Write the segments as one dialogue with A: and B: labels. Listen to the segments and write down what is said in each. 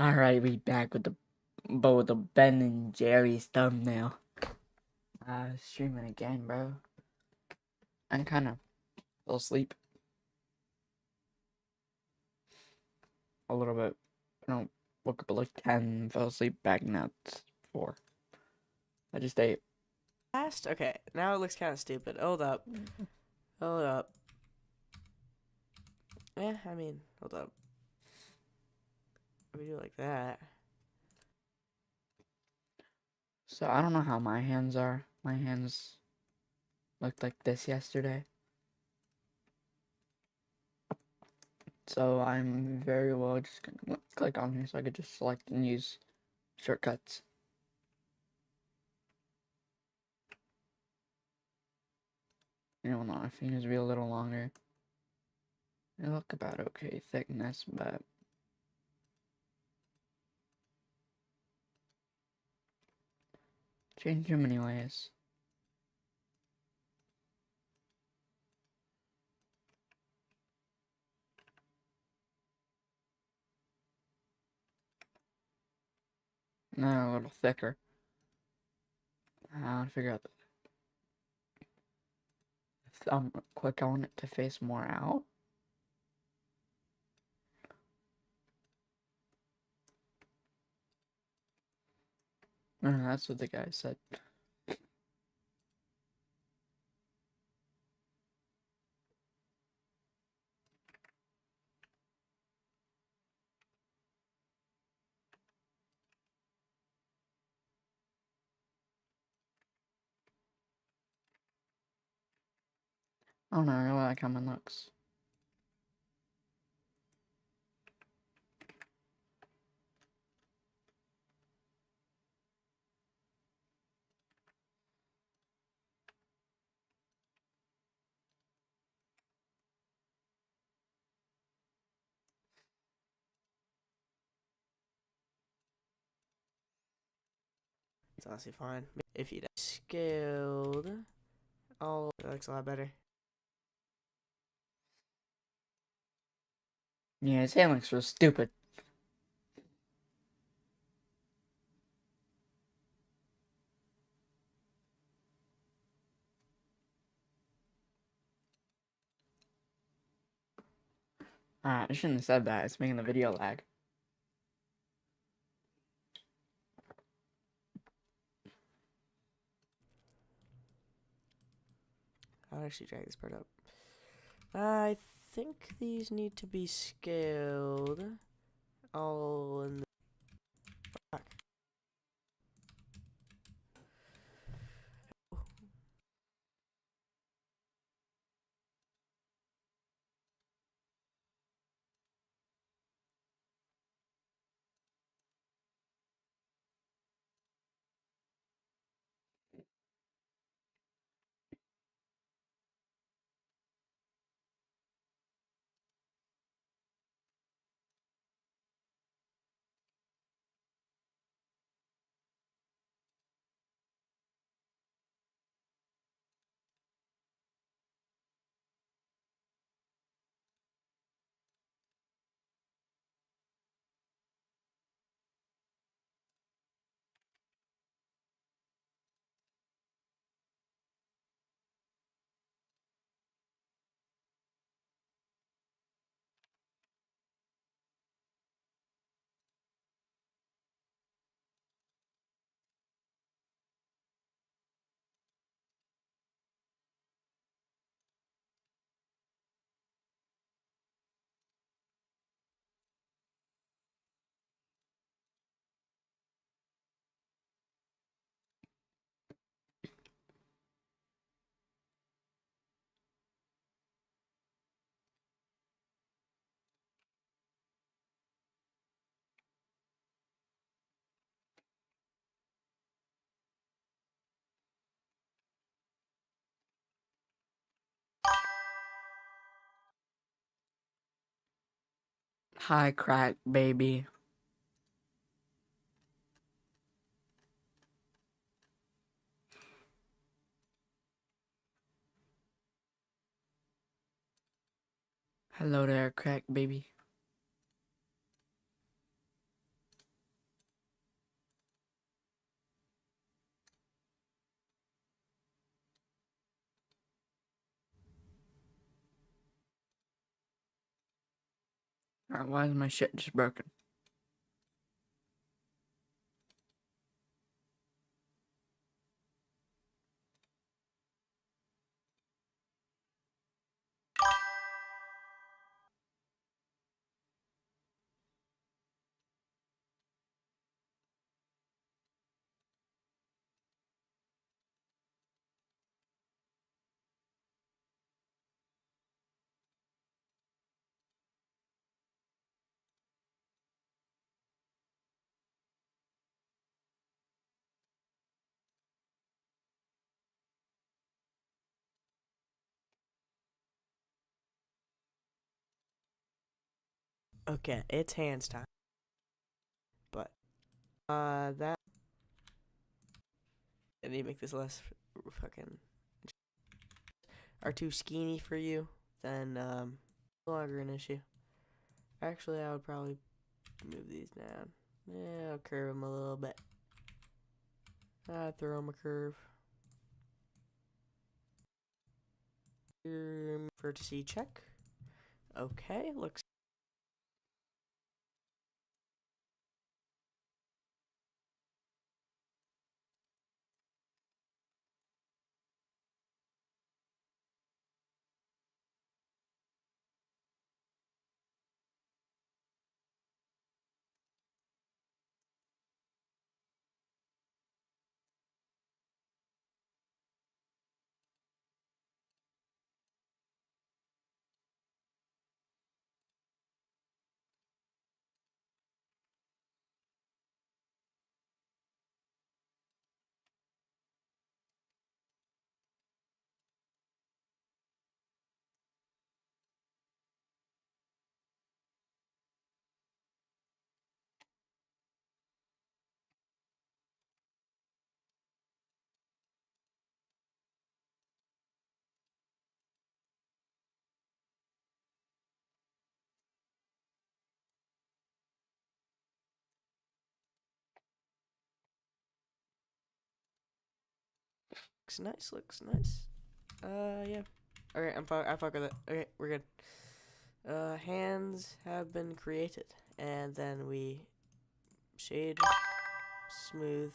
A: Alright, we back with the Ben and Jerry's thumbnail. Streaming again, bro. I'm kinda fell asleep. A little bit. I don't woke up at like 10, fell asleep back now it's 4. I just ate.
B: Last? Okay, now it looks kind of stupid. Hold up. Hold up. Hold up. We do it like that.
A: So I don't know how my hands are. My hands looked like this yesterday. So I'm very well just gonna click on here so I could just select and use shortcuts. You know, my fingers be a little longer. They look about okay thickness, but change them anyways. No, a little thicker. I'll figure out the thumb real quick. I want it to face more out. That's what the guy said. I don't know, I really like how mine looks.
B: It's honestly fine. If you scaled, oh, that looks a lot better.
A: Yeah, his hand looks real stupid. Alright, I shouldn't have said that. It's making the video lag.
B: I'll actually drag this part up. I think these need to be scaled all in the back.
A: Hi, crack baby. Hello there, crack baby. Alright, why is my shit just broken?
B: Okay, it's hands time. But that I need to make this less fucking are too skinny for you, then no longer an issue. Actually, I would probably move these down. Yeah, I'll curve them a little bit. Throw them a curve. Vertice check. Okay, looks. Looks nice, looks nice. Yeah. Okay, I fuck with it. Okay, we're good. Hands have been created. And then we shade, smooth.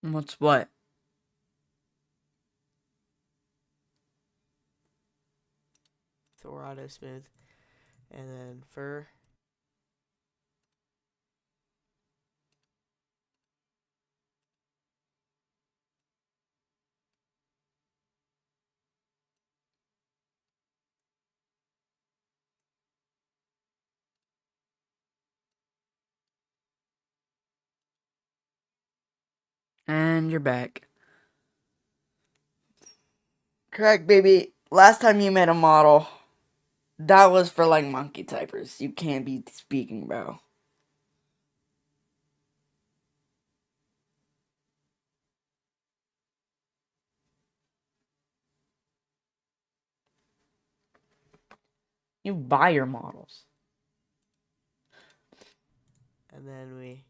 A: What's what?
B: Auto smooth. And then fur.
A: And you're back. Correct, baby. Last time you made a model, that was for like monkey typers. You can't be speaking, bro. You buy your models.
B: And then we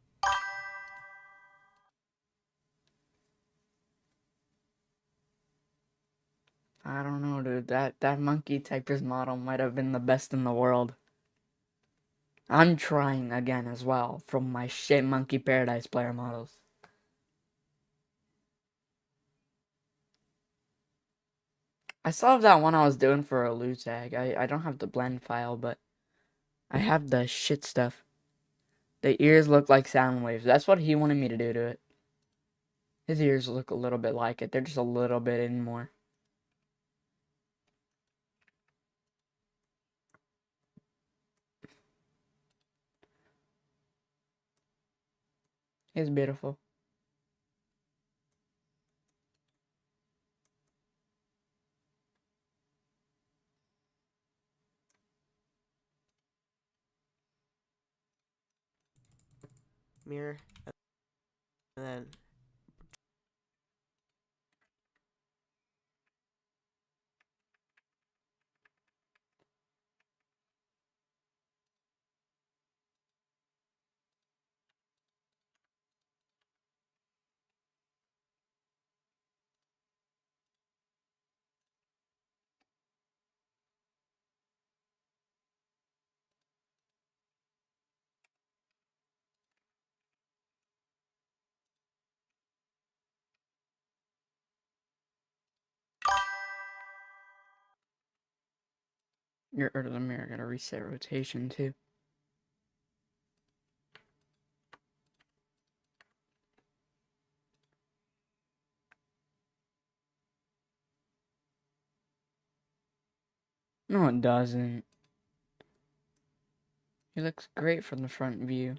A: I don't know, dude. That monkey typers model might have been the best in the world. I'm trying again as well from my shit Monkey Paradise player models. I still have that one I was doing for a loot tag. I don't have the blend file, but I have the shit stuff. The ears look like sound waves. That's what he wanted me to do to it. His ears look a little bit like it. They're just a little bit in more. He's beautiful.
B: mirror. And then
A: Get rid of the mirror. Gotta reset rotation too. No, it doesn't. He looks great from the front view.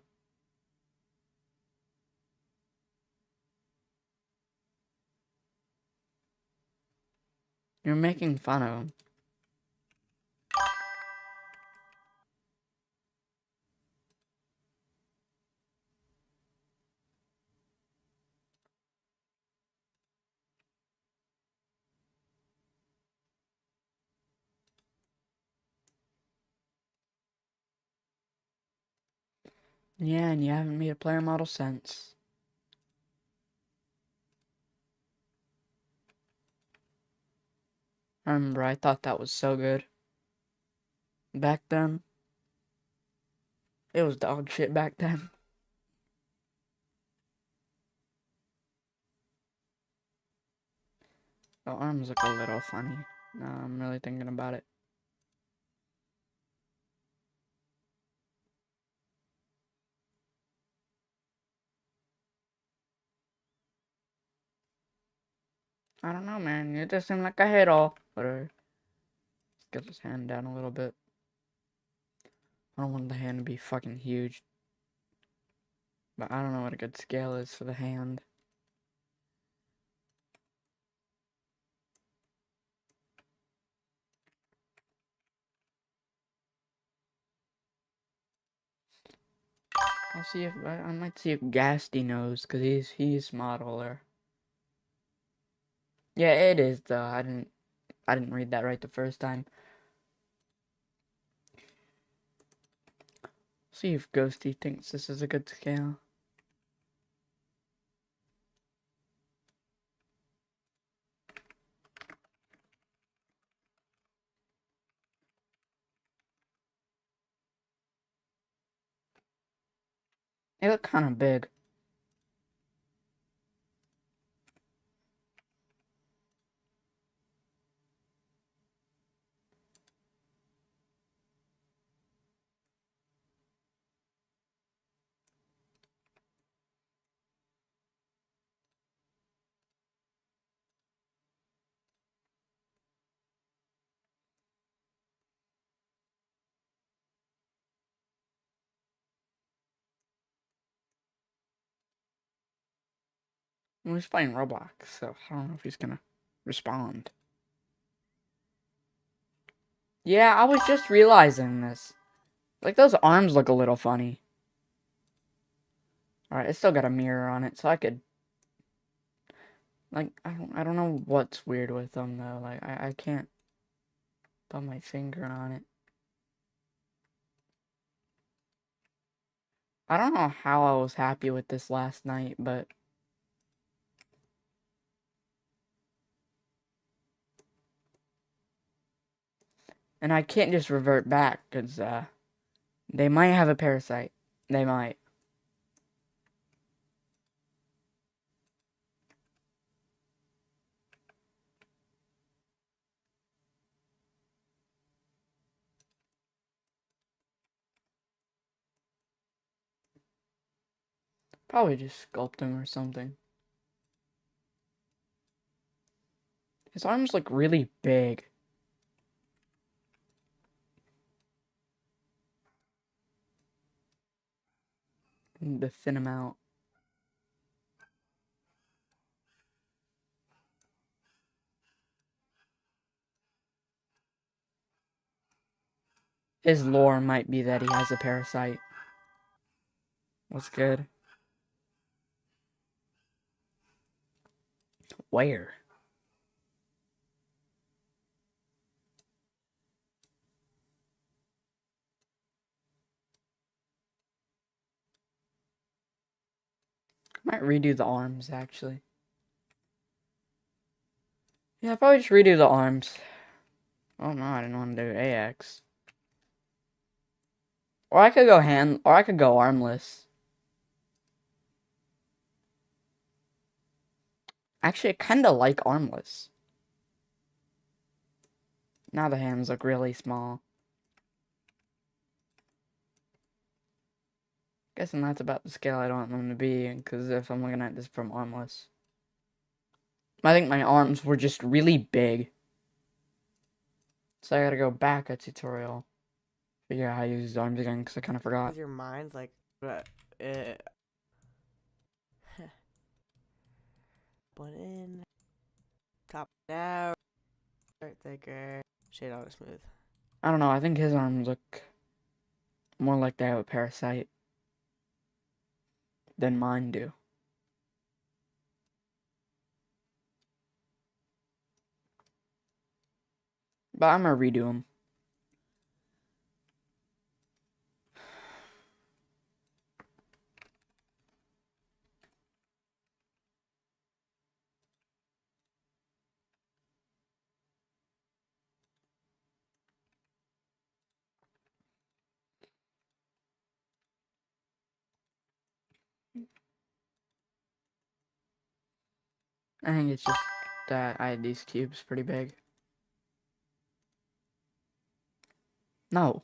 A: You're making fun of him. Yeah, and you haven't made a player model since. I remember I thought that was so good. Back then. It was dog shit back then. The arms look a little funny. No, I'm really thinking about it. I don't know, man. It just seemed like a hit all. Whatever. Let's get his hand down a little bit. I don't want the hand to be fucking huge. But I don't know what a good scale is for the hand. I'll see if I might see if Gasty knows, cause he's modeler. Yeah, it is though. I didn't read that right the first time. See if Ghosty thinks this is a good scale. They look kind of big. Well, he's playing Roblox, so I don't know if he's gonna respond. Yeah, I was just realizing this. Like, those arms look a little funny. Alright, it's still got a mirror on it, so I could... Like, I don't know what's weird with them, though. Like, I can't put my finger on it. I don't know how I was happy with this last night, but... And I can't just revert back, because, they might have a parasite. They might. Probably just sculpt him or something. His arms look really big. To thin him out. His lore might be that he has a parasite. What's good? Where? Might redo the arms, actually. Yeah, I'll probably just redo the arms. Oh no, I didn't want to do AX. Or I could go armless. Actually, I kinda like armless. Now the hands look really small. Guessing that's about the scale I want them to be, because if I'm looking at this from armless. I think my arms were just really big. So I gotta go back a tutorial. Figure out how to use his arms again, because I kind of forgot.
B: With your mind's like, put in, top down, start thicker, shade auto smooth.
A: I don't know, I think his arms look more like they have a parasite than mine do. But I'm gonna redo them. I think it's just that I had these cubes pretty big. No.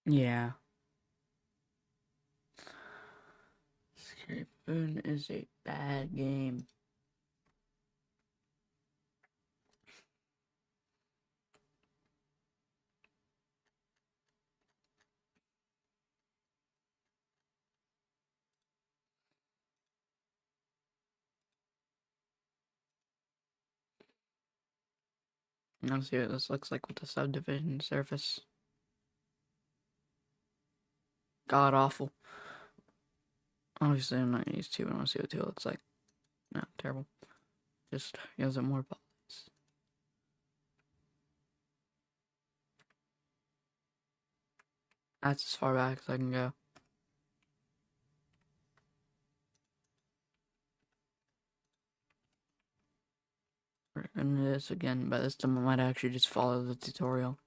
A: Yeah. Scapegoat is a bad game. Let's see what this looks like with the subdivision surface. God awful. Obviously, I'm not gonna use 2, but I want to see what 2 looks like. No, terrible. Just gives it more balls. That's as far back as I can go. into this again, but this time I might actually just follow the tutorial.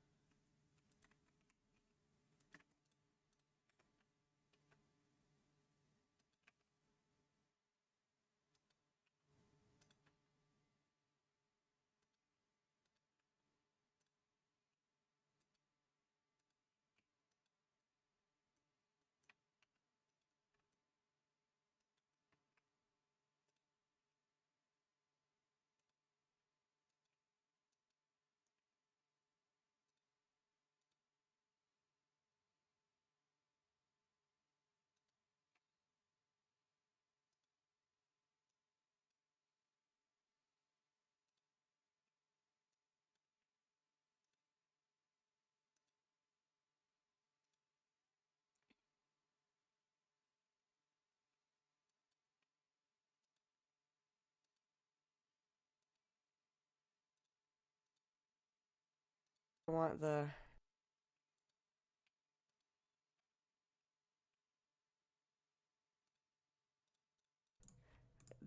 B: I want the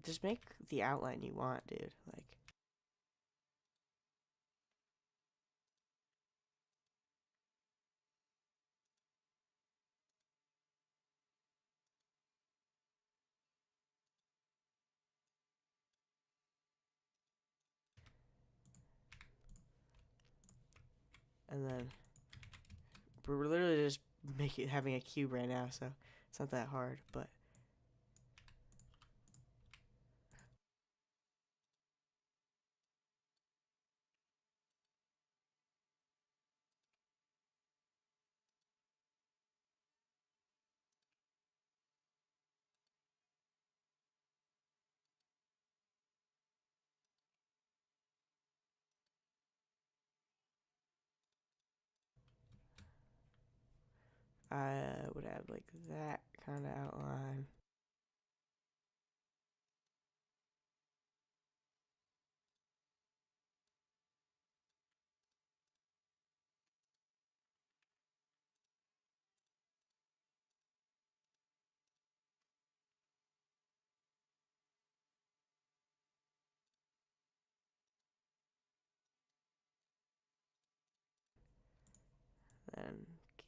B: just make the outline you want, dude. Like, and then we're literally just having a cube right now, so it's not that hard. But I would have like that kind of outline. Then keep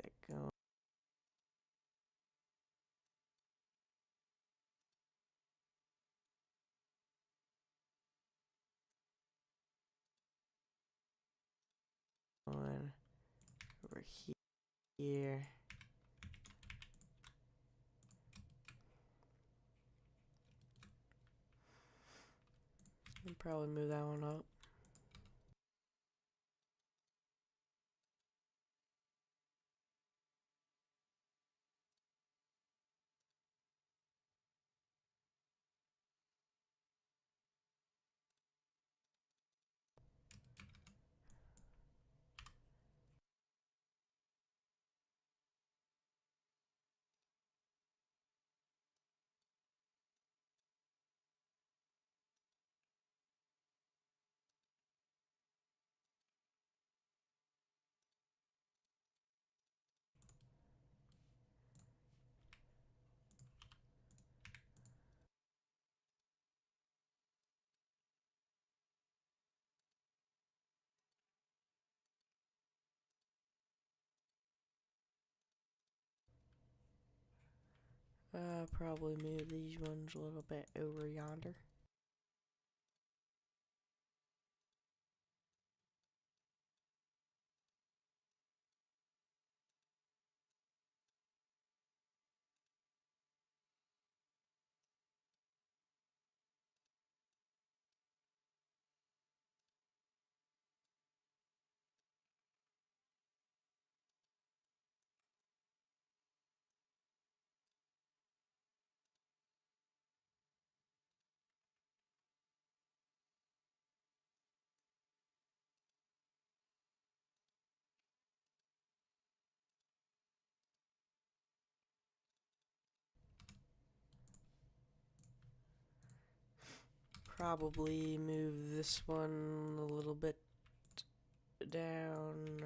B: it going. Over here. And probably move that one up. Probably move these ones a little bit over yonder. Probably move this one a little bit down.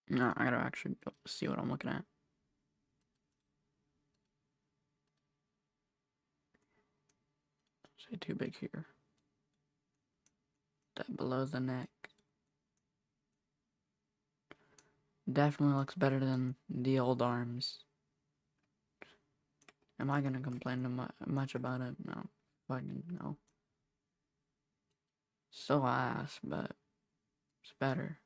A: No, I gotta actually see what I'm looking at. Say too big here. That below the neck. Definitely looks better than the old arms. Am I gonna complain much about it? No. Fucking no. So ass, but it's better.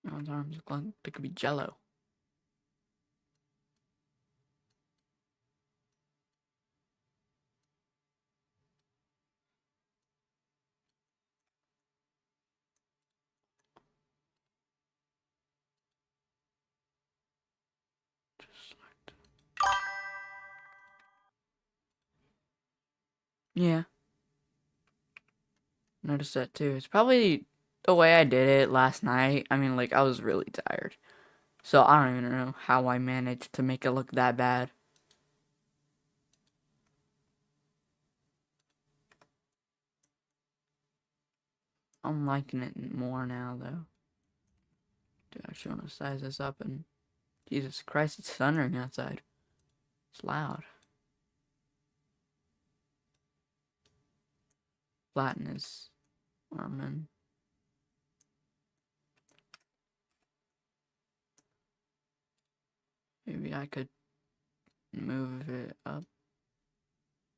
A: Those arms look like they could be jello. Just like that. Yeah. Noticed that too. It's probably the way I did it last night. I mean, like, I was really tired. So I don't even know how I managed to make it look that bad. I'm liking it more now, though. Dude, I actually want to size this up and... Jesus Christ, it's thundering outside. It's loud. Flatten his arm in. Maybe I could move it up.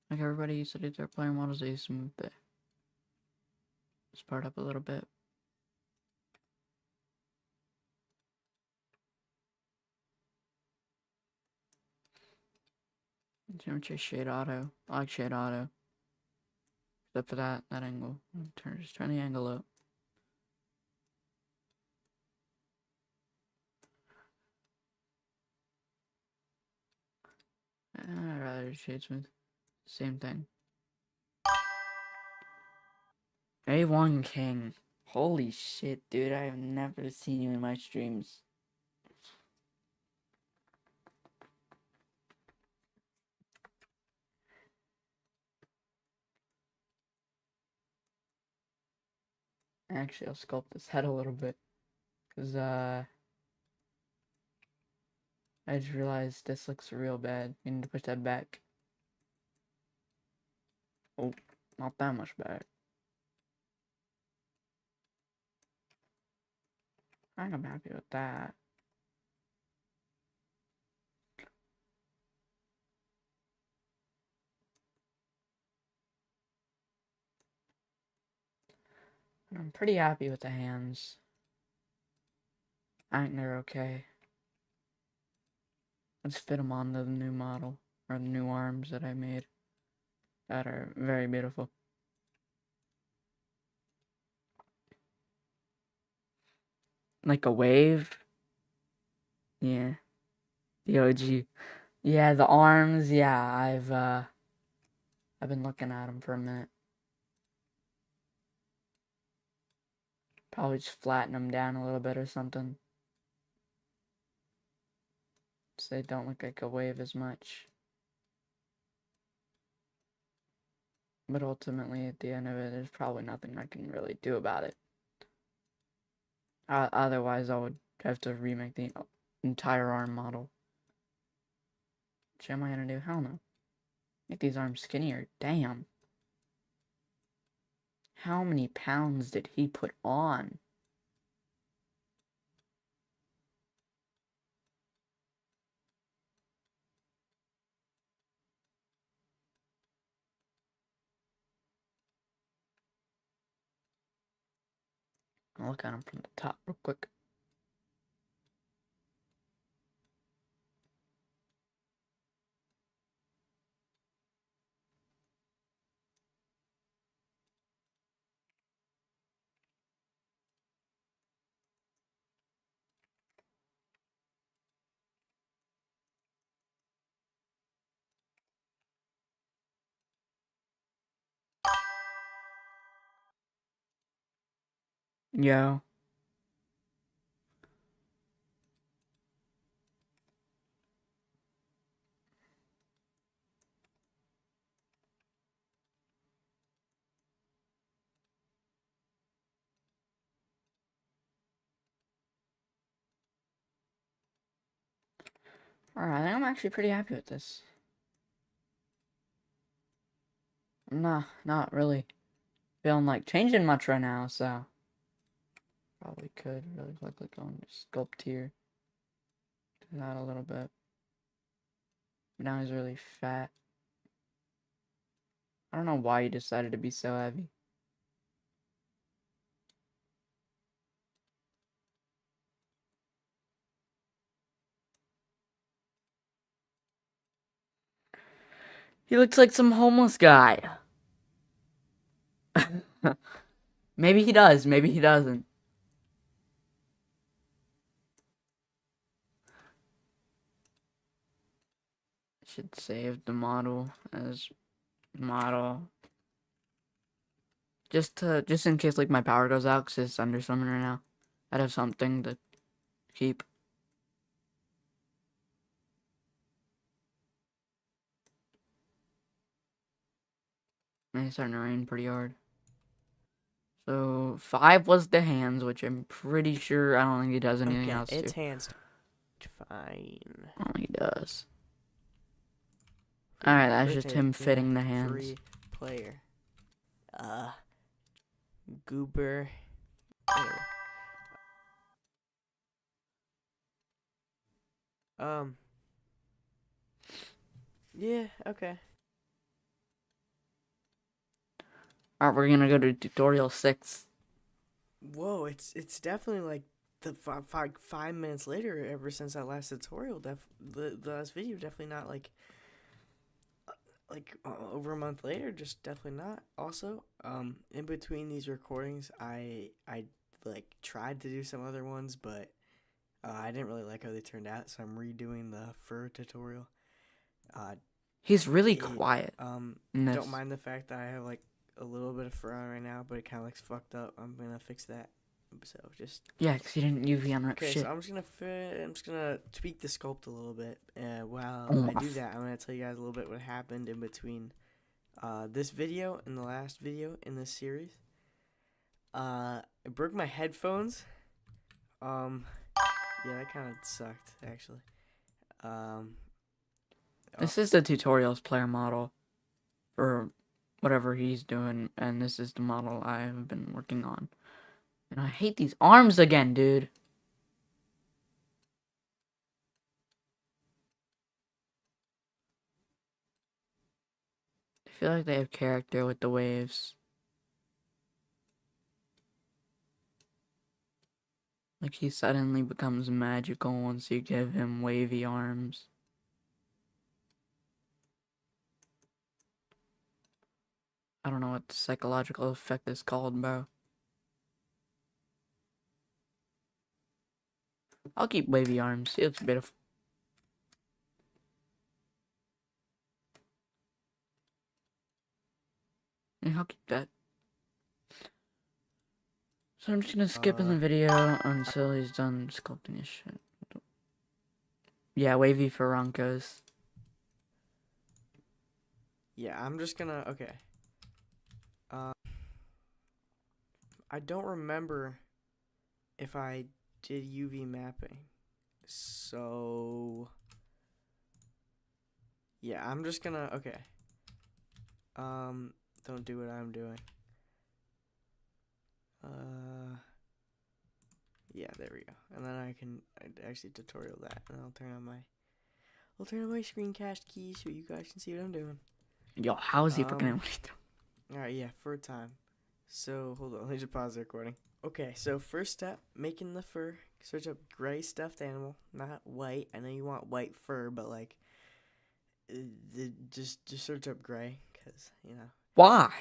A: Like everybody used to do their player models, they used to move this part up a little bit. Just shade auto. I like shade auto. Except for that angle. Just turn the angle up. I'd rather shade smooth. Same thing. A1 King. Holy shit, dude. I have never seen you in my streams. Actually, I'll sculpt this head a little bit. Because, I just realized this looks real bad. You need to push that back. Oh, not that much back. I think I'm happy with that. I'm pretty happy with the hands. I think they're okay. Let's fit them onto the new model. Or the new arms that I made. That are very beautiful. Like a wave. Yeah. The OG. Yeah, the arms. Yeah, I've been looking at them for a minute. Probably just flatten them down a little bit or something. So they don't look like a wave as much. But ultimately, at the end of it, there's probably nothing I can really do about it. Otherwise, I would have to remake the entire arm model. Which am I gonna do? Hell no. Make these arms skinnier. Damn. How many pounds did he put on? I'll look at him from the top real quick. Yo. Alright, I'm actually pretty happy with this. Nah, not really feeling like changing much right now, so probably could really quickly go and sculpt here. Do that a little bit. But now he's really fat. I don't know why he decided to be so heavy. He looks like some homeless guy. Maybe he does, maybe he doesn't. Should save the model as model. Just in case like my power goes out because it's under summon right now. I'd have something to keep. And it's starting to rain pretty hard. So 5 was the hands, which I'm pretty sure I don't think he does anything else
B: it's
A: to.
B: hands. Fine.
A: I don't think he does. Alright, that's just him fitting the hands.
B: 3 player. Goober. Yeah, okay.
A: Alright, we're gonna go to tutorial 6.
B: Whoa, it's definitely like the 5 minutes later ever since that last tutorial. The last video, definitely not like over a month later, just definitely not. Also, in between these recordings, I like tried to do some other ones, but I didn't really like how they turned out, so I'm redoing the fur tutorial.
A: He's really quiet.
B: Don't mind the fact that I have like a little bit of fur on right now, but it kind of looks fucked up. I'm gonna fix that. So just
A: because he didn't UV unwrap shit.
B: so I'm just gonna tweak the sculpt a little bit. While I do that, I'm gonna tell you guys a little bit what happened in between this video and the last video in this series. I broke my headphones. Yeah, that kind of sucked actually.
A: This is the tutorials player model for whatever he's doing, and this is the model I've been working on. And I hate these arms again, dude. I feel like they have character with the waves. Like he suddenly becomes magical once you give him wavy arms. I don't know what the psychological effect is called, bro. I'll keep wavy arms. He looks beautiful. Yeah, I'll keep that. So I'm just gonna skip in the video until he's done sculpting his shit. Yeah, wavy Ferrancos.
B: Yeah, I'm just gonna okay. I don't remember if I did UV mapping, so yeah, I'm just gonna okay. Don't do what I'm doing. Yeah, there we go. And then I'd actually tutorial that, and I'll turn on my screencast key so you guys can see what I'm doing.
A: Yo, how is he fucking
B: Alright, yeah, fur time. So hold on, let me just pause the recording. Okay, so first step, making the fur. Search up gray stuffed animal, not white. I know you want white fur, but like, just search up gray, cause you know.
A: Why?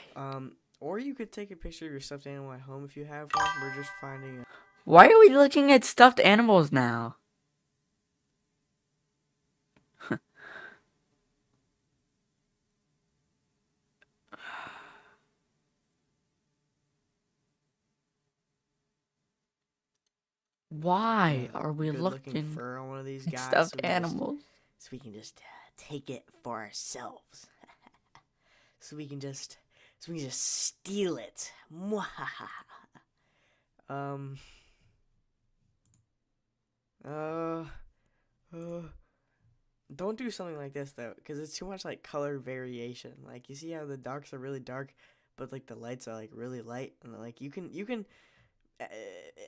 B: Or you could take a picture of your stuffed animal at home if you have one. We're just finding.
A: Why are we looking at stuffed animals now? Why are we
B: good-looking
A: looking
B: fur on one of these
A: at
B: guys?
A: stuffed animals?
B: So we can just take it for ourselves. so we can just steal it. um. Uh. Don't do something like this though, because it's too much like color variation. Like you see how the darks are really dark, but like the lights are like really light, and like you can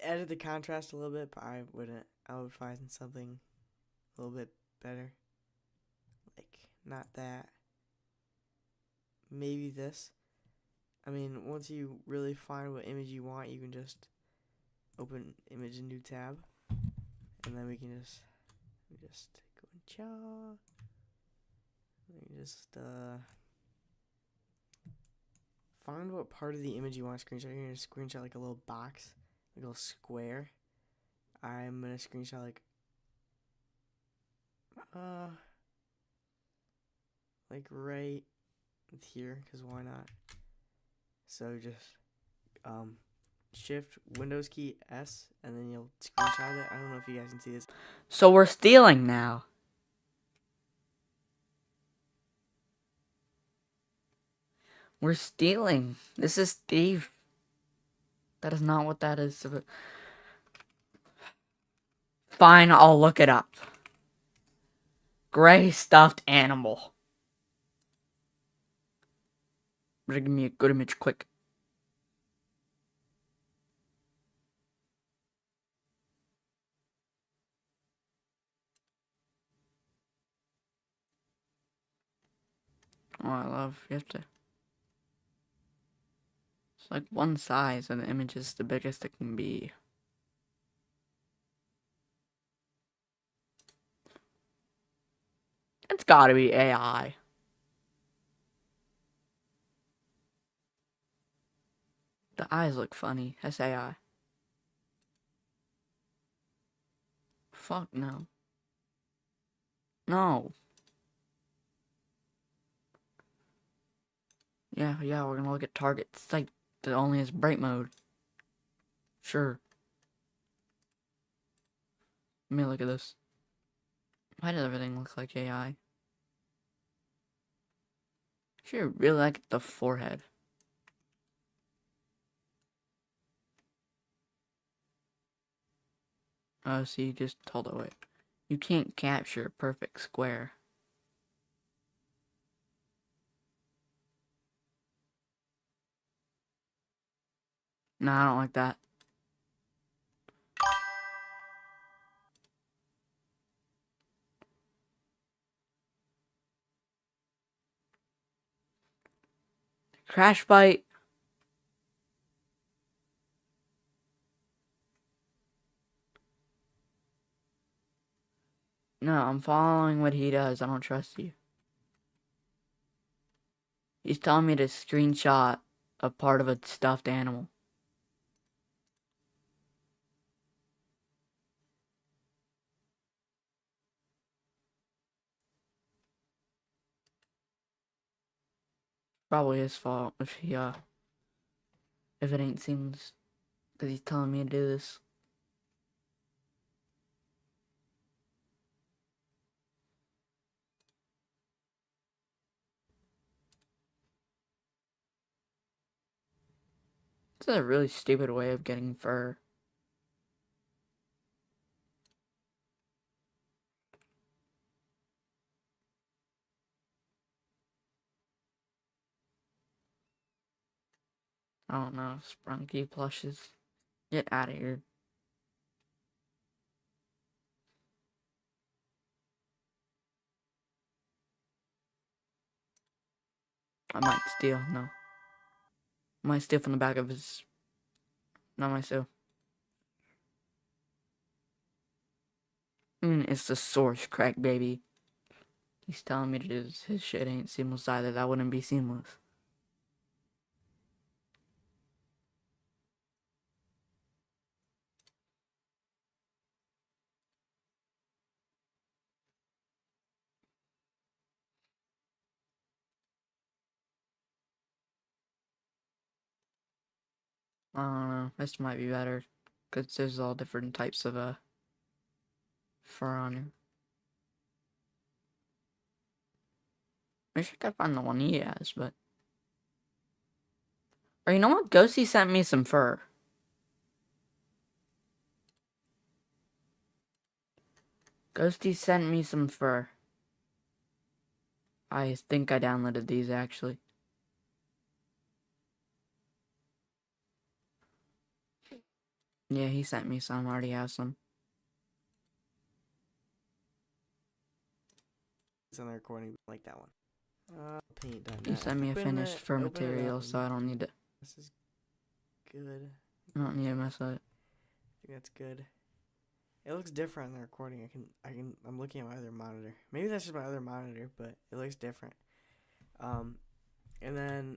B: edit the contrast a little bit, but I wouldn't. I would find something a little bit better. Like not that. Maybe this. I mean, once you really find what image you want, you can just open image in new tab, and then we just go and cha. We just find what part of the image you want to screenshot. You're gonna screenshot like a little box, like a little square. I'm gonna screenshot like right here, because why not? So just shift Windows key S, and then you'll screenshot it. I don't know if you guys can see this.
A: So we're stealing now. We're stealing. This is thief. That is not what that is. Fine, I'll look it up. Gray stuffed animal. Better give me a good image quick. Oh, I love. You have to. It's like one size, and the image is the biggest it can be. It's gotta be AI. The eyes look funny. That's AI. Fuck no. No. Yeah, we're gonna look at targets. Like, that only has bright mode. Sure. Let me look at this. Why does everything look like AI? Sure, really like the forehead. Oh, so you just hold it. Wait. You can't capture a perfect square. No, I don't like that. Crashbite. No, I'm following what he does. I don't trust you. He's telling me to screenshot a part of a stuffed animal. Probably his fault if if it ain't seamless. Because he's telling me to do this. It's a really stupid way of getting fur. I don't know. Sprunky plushes. Get out of here. I might steal. No. I might steal from the back of his. No, I might steal. It's the source, crack baby. He's telling me to do this. His shit ain't seamless either. That wouldn't be seamless. I don't know. This might be better. Because there's all different types of fur on him. Wish I could find the one he has, but... Or you know what? Ghosty sent me some fur. Ghosty sent me some fur. I think I downloaded these, actually. Yeah, he sent me some. I already have some.
B: It's on the recording, like that one. Paint.net.
A: He sent me a finished fur material, so I don't need to...
B: This is good.
A: I don't need to mess with it.
B: I think that's good. It looks different on the recording. I'm looking at my other monitor. Maybe that's just my other monitor, but it looks different. And then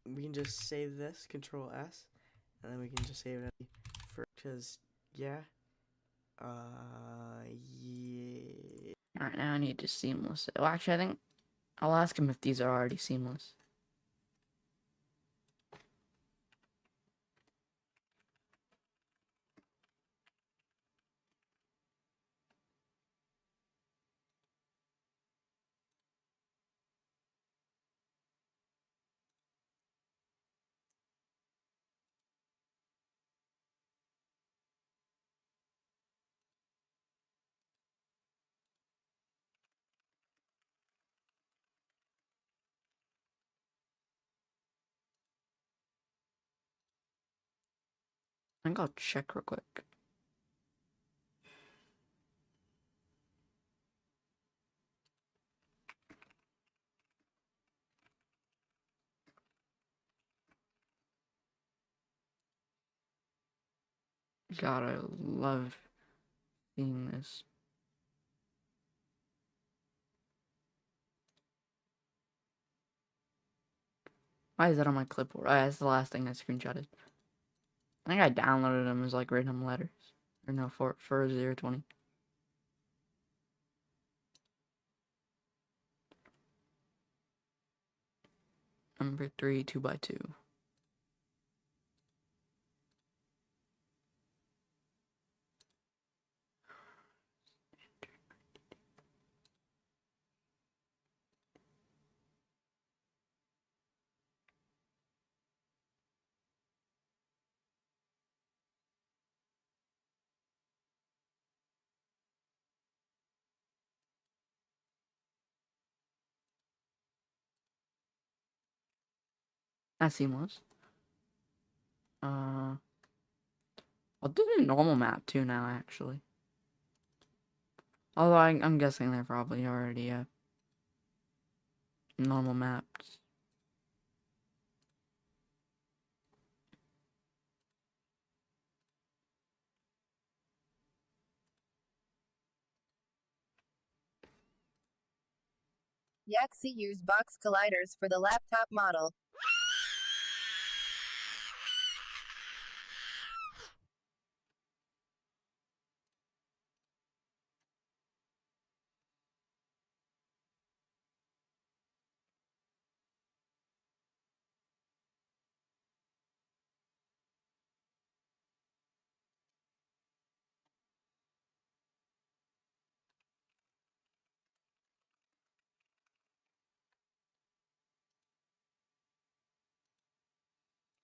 B: we can just save this, Control S, and then we can just save it for, because yeah. Yeah.
A: Alright, now I need to seamless it. Well, actually, I think I'll ask him if these are already seamless. I think I'll check real quick. God, I love seeing this. Why is that on my clipboard? Oh, that's the last thing I screenshotted. I think I downloaded them as like random letters. Or no, for 020. Number 3, 2x2. That's seamless. I'll do the normal map too now, actually. Although I'm guessing they're probably already normal maps.
C: Yaxi used box colliders for the laptop model.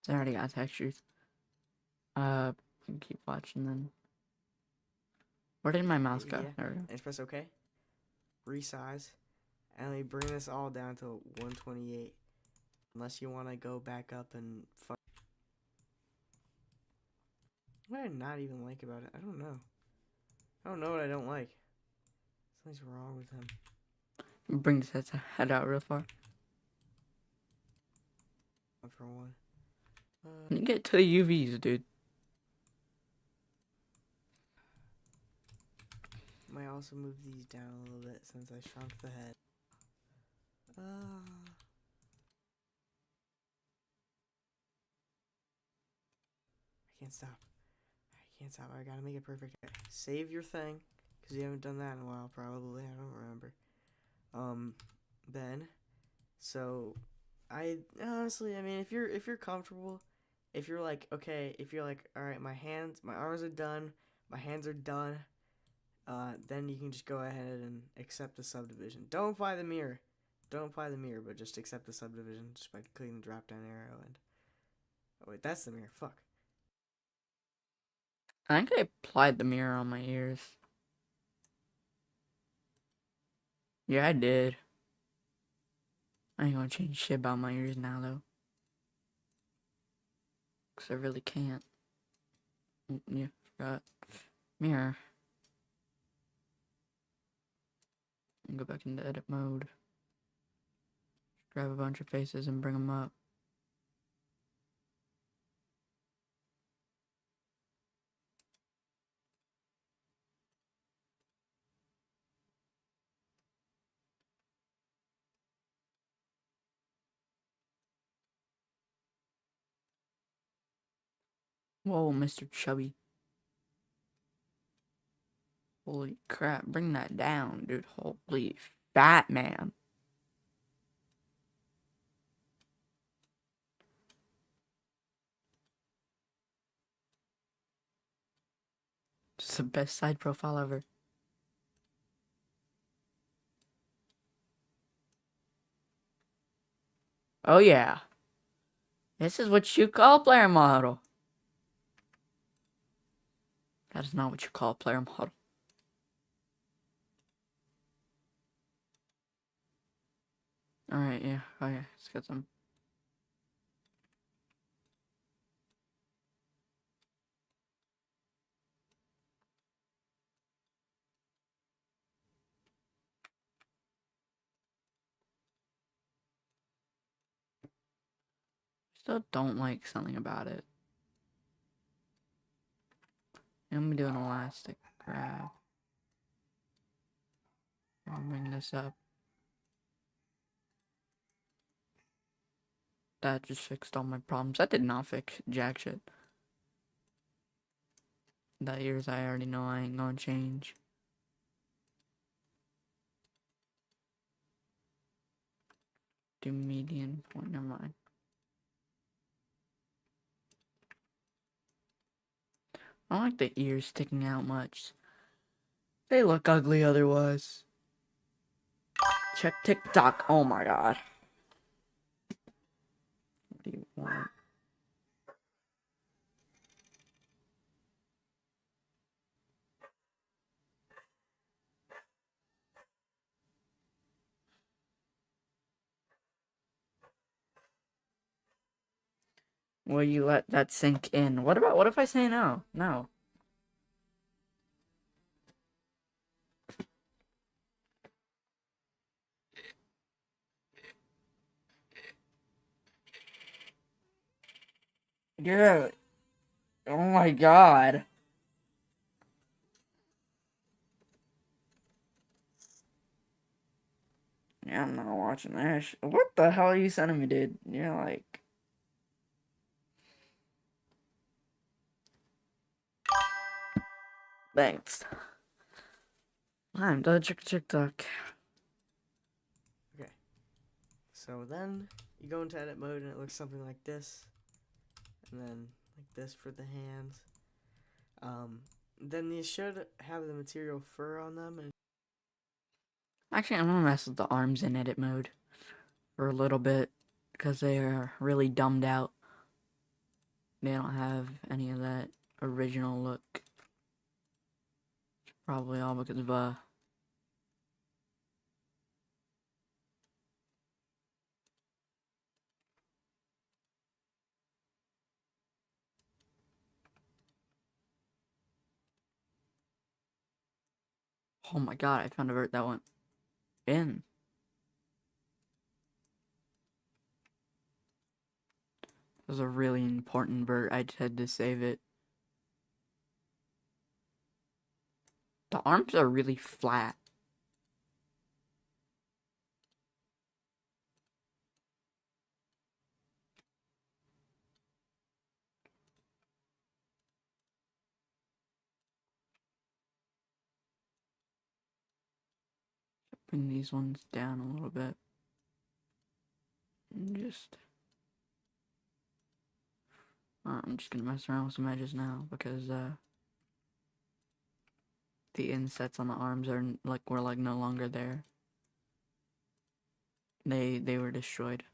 A: I already got textures. Keep watching then. Where did my mouse go?
B: Yeah.
A: There we go.
B: And press OK. Resize. And we bring this all down to 128. Unless you want to go back up and fuck. What did I not even like about it? I don't know. I don't know what I don't like. Something's wrong with him.
A: Bring this head out real far.
B: For one.
A: You get to the UVs, dude.
B: Might also move these down a little bit since I shrunk the head. I can't stop. I can't stop. I gotta make it perfect. Save your thing, because you haven't done that in a while, probably. I don't remember. Then, so I honestly, I mean, if you're comfortable, if you're like, okay, if you're like, all right, my arms are done, my hands are done, then you can just go ahead and accept the subdivision. Don't apply the mirror. Don't apply the mirror, but just accept the subdivision just by clicking the drop down arrow and. Oh wait, that's the mirror. Fuck.
A: I think I applied the mirror on my ears. Yeah, I did. I ain't gonna change shit about my ears now, though. Because I really can't. Yeah, forgot. Mirror. And go back into edit mode. Grab a bunch of faces and bring them up. Whoa, Mr. Chubby. Holy crap, bring that down, dude. Holy fat man. It's the best side profile ever. Oh yeah. This is what you call a player model. That is not what you call a player model. Alright, yeah. Oh yeah, let's get some. Still don't like something about it. I'm gonna do an elastic grab. I'll bring this up. That just fixed all my problems. That did not fix jack shit. The ears I already know I ain't gonna change. Do median point, never mind. I don't like the ears sticking out much. They look ugly otherwise. Check TikTok. Oh my god. What do you want? Will you let that sink in? What if I say no? No. Dude. Oh my god. Yeah, I'm not watching that shit. What the hell are you sending me, dude? You're like... Thanks. I'm done checking TikTok.
B: Okay. So then you go into edit mode and it looks something like this, and then like this for the hands. Then these should have the material fur on them. And
A: Actually, I'm gonna mess with the arms in edit mode for a little bit because they are really dumbed out. They don't have any of that original look. Probably all because of oh my god, I found a vert that went in. It was a really important vert. I just had to save it. The arms are really flat. Bring these ones down a little bit. And just... I'm just gonna mess around with some edges now because the insets on the arms are were no longer there. They were destroyed.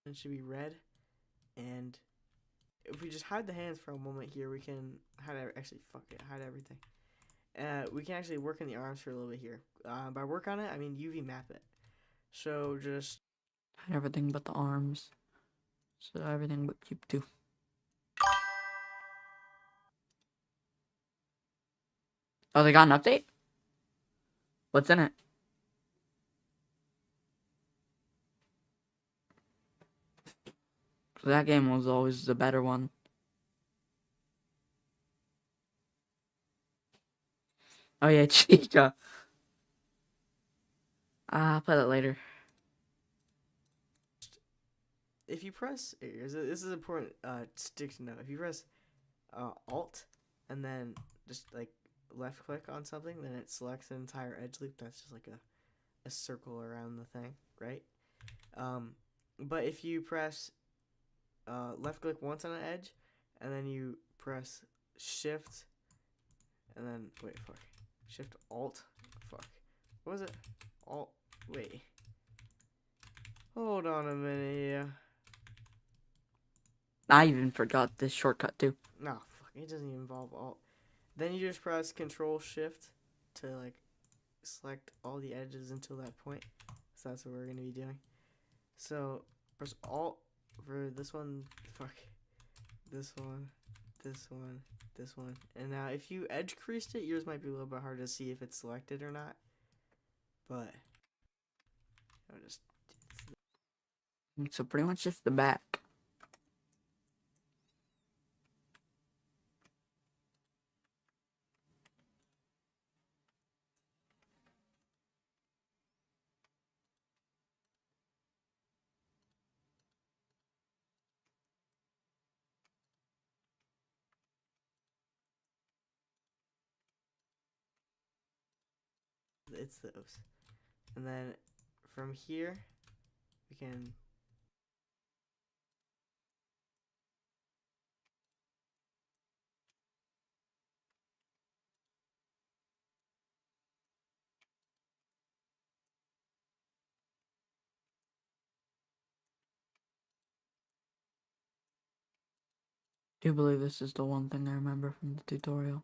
B: It should be red, and if we just hide the hands for a moment here, we can hide hide everything. We can actually work on the arms for a little bit here. By work on it, I mean UV map it. So just
A: Hide everything but the arms. So everything but keep two. Oh, they got an update? What's in it? That game was always the better one. Oh yeah, Chica. I'll play that later.
B: if you press, this is important stick to know. If you press Alt and then just like left click on something, then it selects an entire edge loop. That's just like a circle around the thing, right? But if you press left click once on an edge, and then you press Shift, and then Shift Alt, what was it? Alt, wait, hold on a minute here.
A: I even forgot this shortcut too.
B: No, it doesn't even involve Alt. Then you just press Control Shift to like select all the edges until that point. So that's what we're gonna be doing. So press Alt for this one, this one, this one, this one. And now if you edge creased it, yours might be a little bit hard to see if it's selected or not. But I'll just
A: So pretty much just the back.
B: it's those. And then from here we can
A: Do you believe this is the one thing I remember from the tutorial?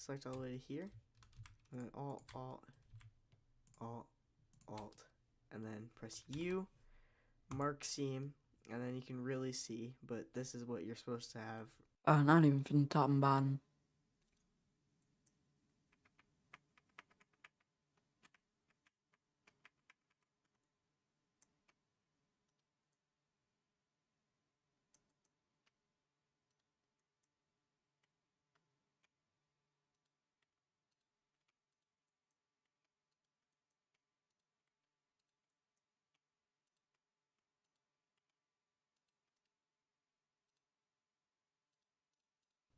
B: select all the way to here. And then Alt, and then press U, mark seam, and then you can really see, but this is what you're supposed to have.
A: Not even from the top and bottom.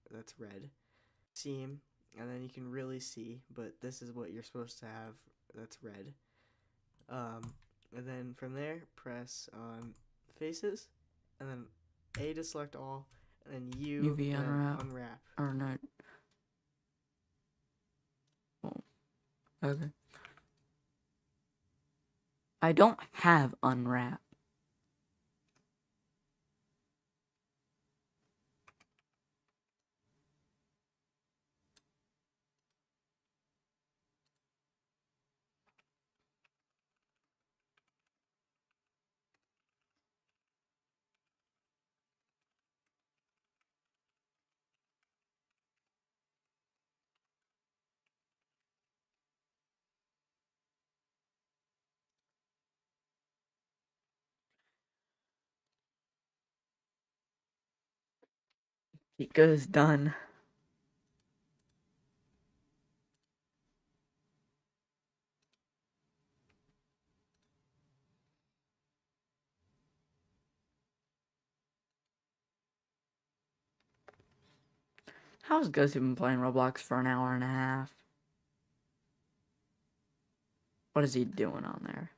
B: That's red. Seam, and then you can really see, but this is what you're supposed to have. That's red. And then from there, press faces, and then A to select all, and then U
A: UV
B: and
A: unwrap.
B: unwrap.
A: Or no. Oh, okay. I don't have unwrap. It goes done. How's Ghosty been playing Roblox for an hour and a half? What is he doing on there?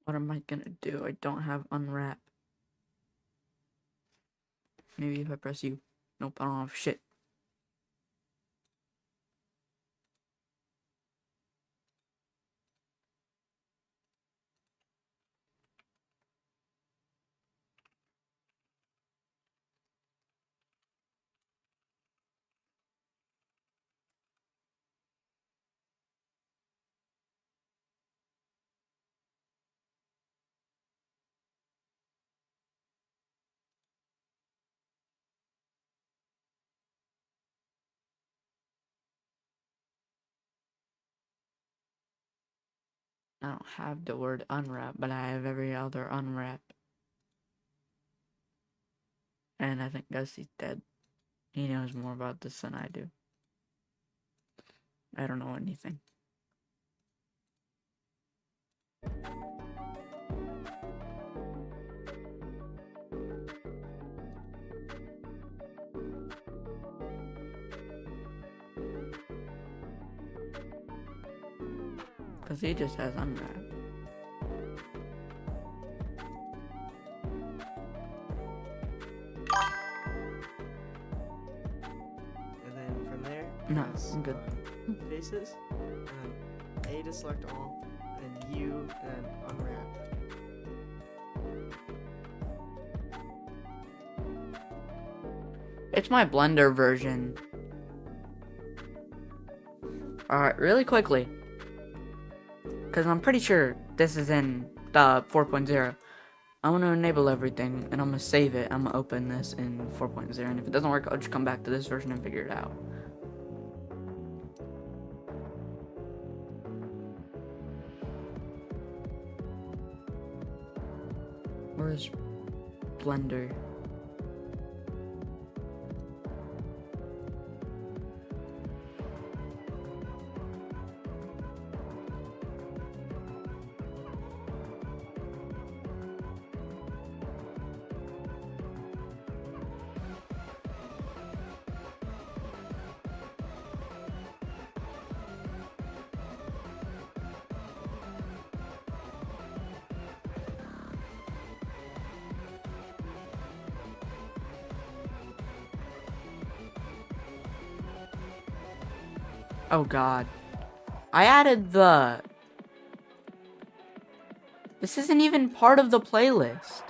A: What am I gonna do? I don't have unwrap. Maybe if I press U. Nope, I don't have shit. I don't have the word unwrap, but I have every other unwrap. And I think Ghosty's dead. He knows more about this than I do. I don't know anything. Because he just has unwrap.
B: And then from there,
A: No,
B: press
A: I'm good.
B: faces, and then A to select all, and then U, and then unwrap.
A: It's my Blender version. Alright, really quickly. Because I'm pretty sure this is in the 4.0. I'm going to enable everything, and I'm going to save it. I'm going to open this in 4.0, and if it doesn't work, I'll just come back to this version and figure it out. Where's Blender? Oh god. I added the... This isn't even part of the playlist.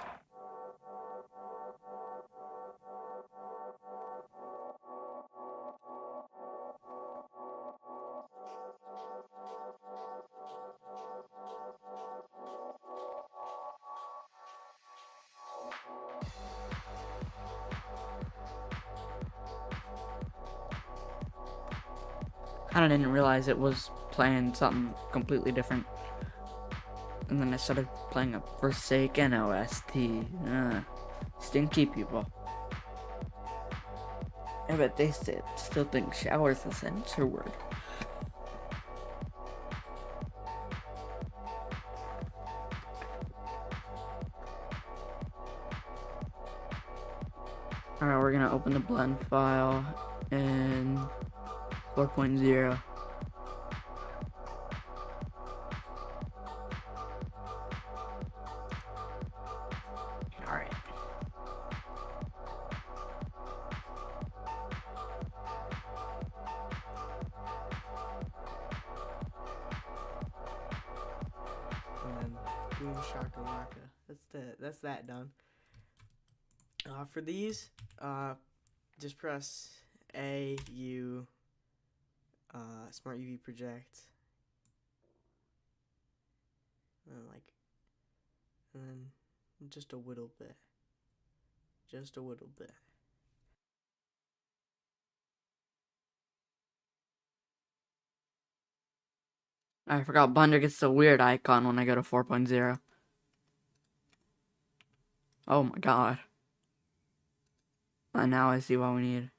A: I didn't realize it was playing something completely different. And then I started playing a Forsaken OST. Stinky people. I bet they still think shower's the censor word. Alright, we're gonna open the blend file in 4.0. Alright.
B: And then boom shakalaka. That's that done. For these, just press A, U, Smart UV project, and then just a little bit. Just a little bit.
A: I forgot Blender gets the weird icon when I go to 4.0. Oh my god. And now I see why we need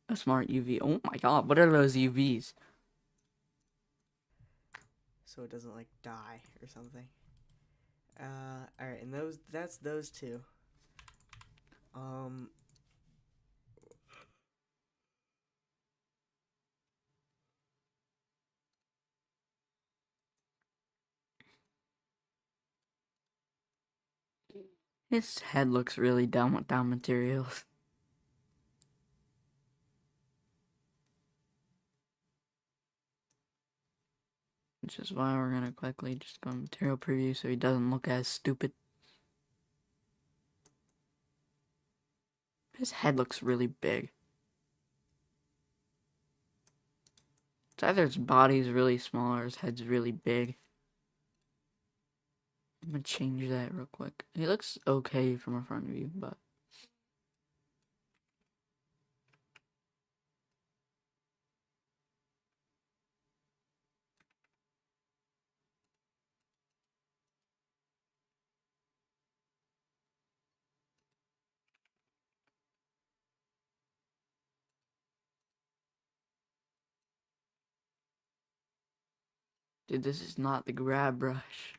A: a smart UV. Oh my god, what are those UVs?
B: So it doesn't like die or something. Alright, and that's those two.
A: His head looks really dumb with down materials. Which is why we're gonna quickly just go material preview so he doesn't look as stupid. His head looks really big. It's either his body's really small or his head's really big. I'm gonna change that real quick. He looks okay from a front view, but... Dude, this is not the grab brush.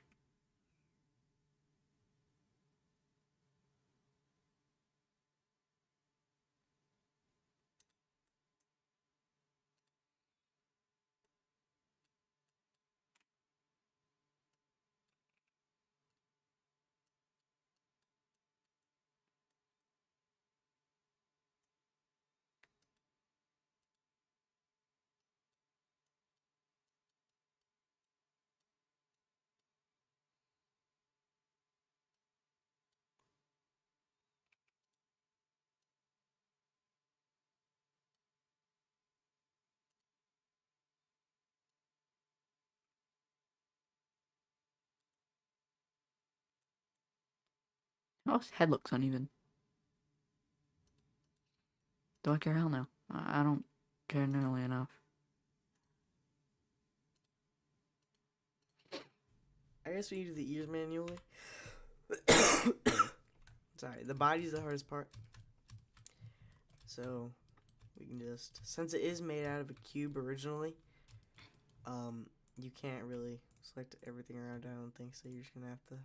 A: Oh, his head looks uneven. Do I care? Hell no. I don't care nearly enough.
B: I guess we do the ears manually. Sorry, the body's the hardest part. So we can just, since it is made out of a cube originally, you can't really select everything around, I don't think, so you're just gonna have to,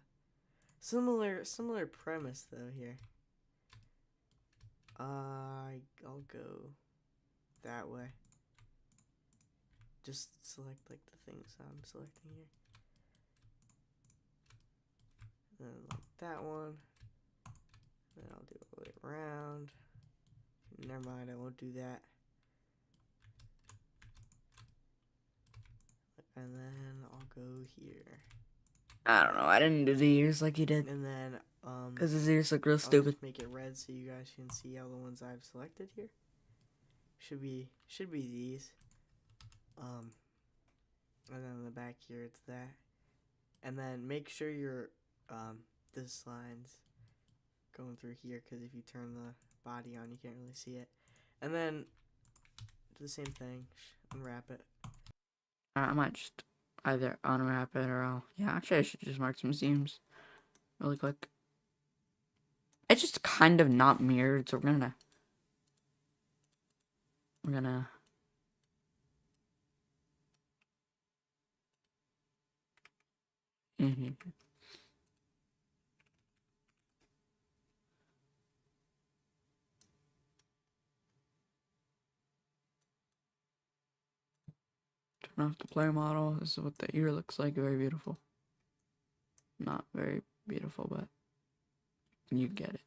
B: similar premise though here. I'll go that way. Just select like the things I'm selecting here. And then like that one. Then I'll do it all the way around. Never mind, I won't do that. And then I'll go here.
A: I don't know. I didn't do the ears like he did.
B: And then
A: Because his ears look real
B: I'll
A: stupid.
B: just make it red so you guys can see all the ones I've selected here. Should be these. And then in the back here it's that. And then make sure your this line's going through here, because if you turn the body on you can't really see it. And then Do the same thing. Unwrap it.
A: I might just either unwrap it or I'll... Yeah, actually I should just mark some seams really quick. It's just kind of not mirrored, so we're gonna... Turn off the player model. This is what the ear looks like. Very beautiful. Not very beautiful, but you get it.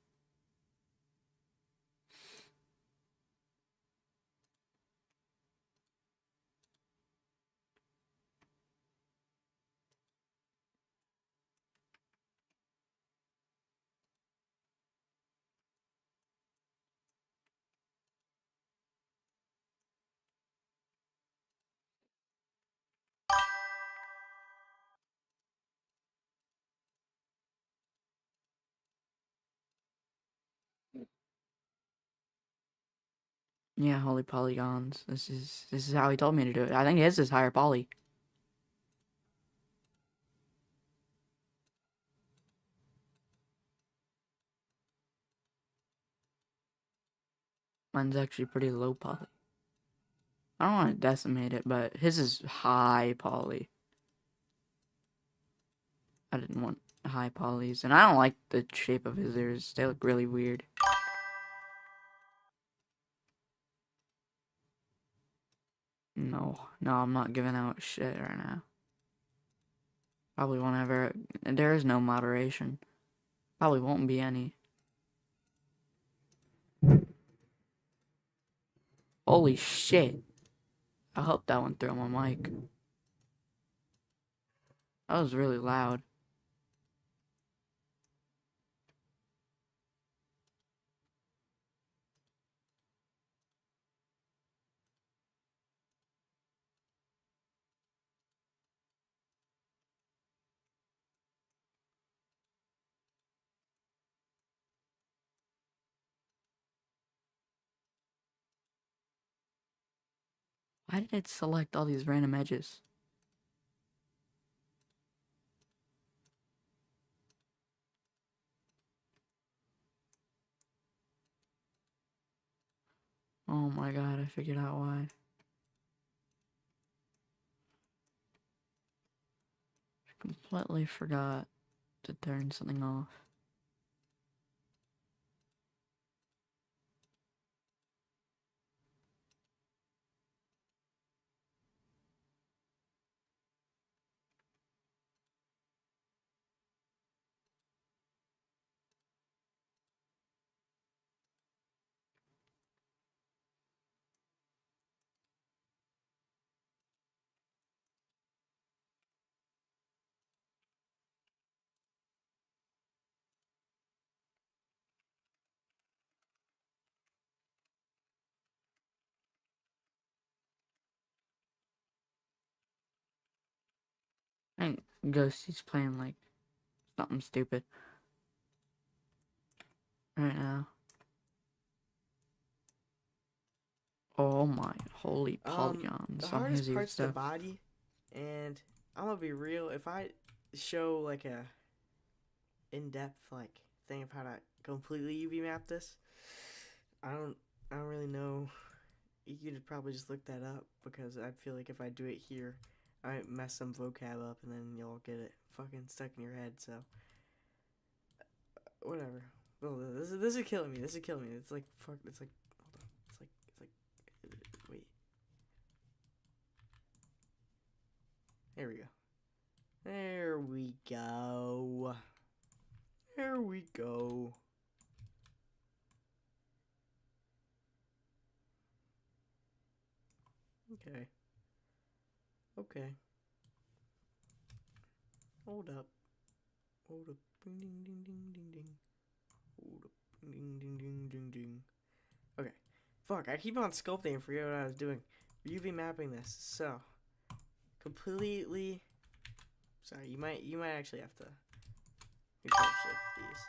A: Yeah, holy polygons. This is how he told me to do it. I think his is higher poly. Mine's actually pretty low poly. I don't want to decimate it, but his is high poly. I didn't want high polys, and I don't like the shape of his ears. They look really weird. No, I'm not giving out shit right now. Probably won't ever. There is no moderation. Probably won't be any. Holy shit. I hope that went through on my mic. That was really loud. Why did it select all these random edges? Oh my god, I figured out why. I completely forgot to turn something off. I think Ghosty's playing like something stupid right now. Oh my holy polygons
B: The
A: on
B: hardest
A: his ear
B: part's the
A: stuff.
B: body, and I'm gonna be real. If I show like a in-depth like thing of how to completely UV map this, I don't really know. You could probably just look that up because I feel like if I do it here, I might mess some vocab up and then you'll get it fucking stuck in your head. So whatever. Well, this is killing me. This is killing me. It's like fuck. It's like hold on. It's like wait. There we go. There we go. There we go. Okay. Okay. Hold up. Hold up. Ding ding ding ding ding ding. Hold up. Ding ding ding ding ding. Okay. Fuck, I keep on sculpting and forget what I was doing. UV mapping this. So completely sorry, you might actually have to control shift these.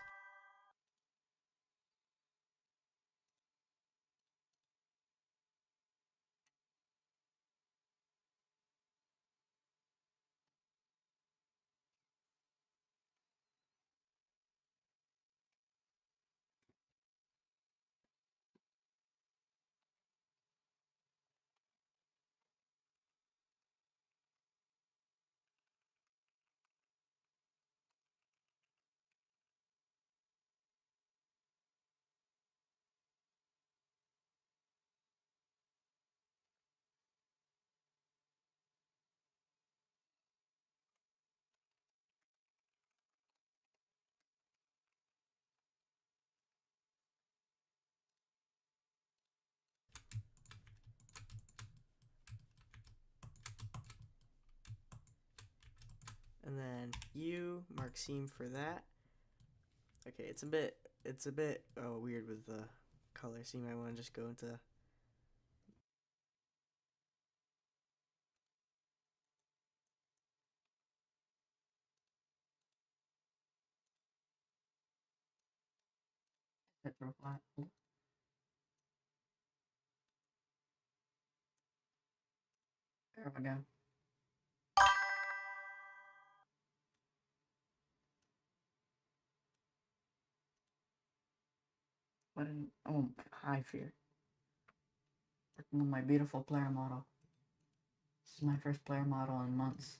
B: And then you, mark seam for that. Okay, it's a bit weird with the color, so you might want to just go into
A: Hit profile. There we go. What an hi Fear. Working on my beautiful player model. This is my first player model in months.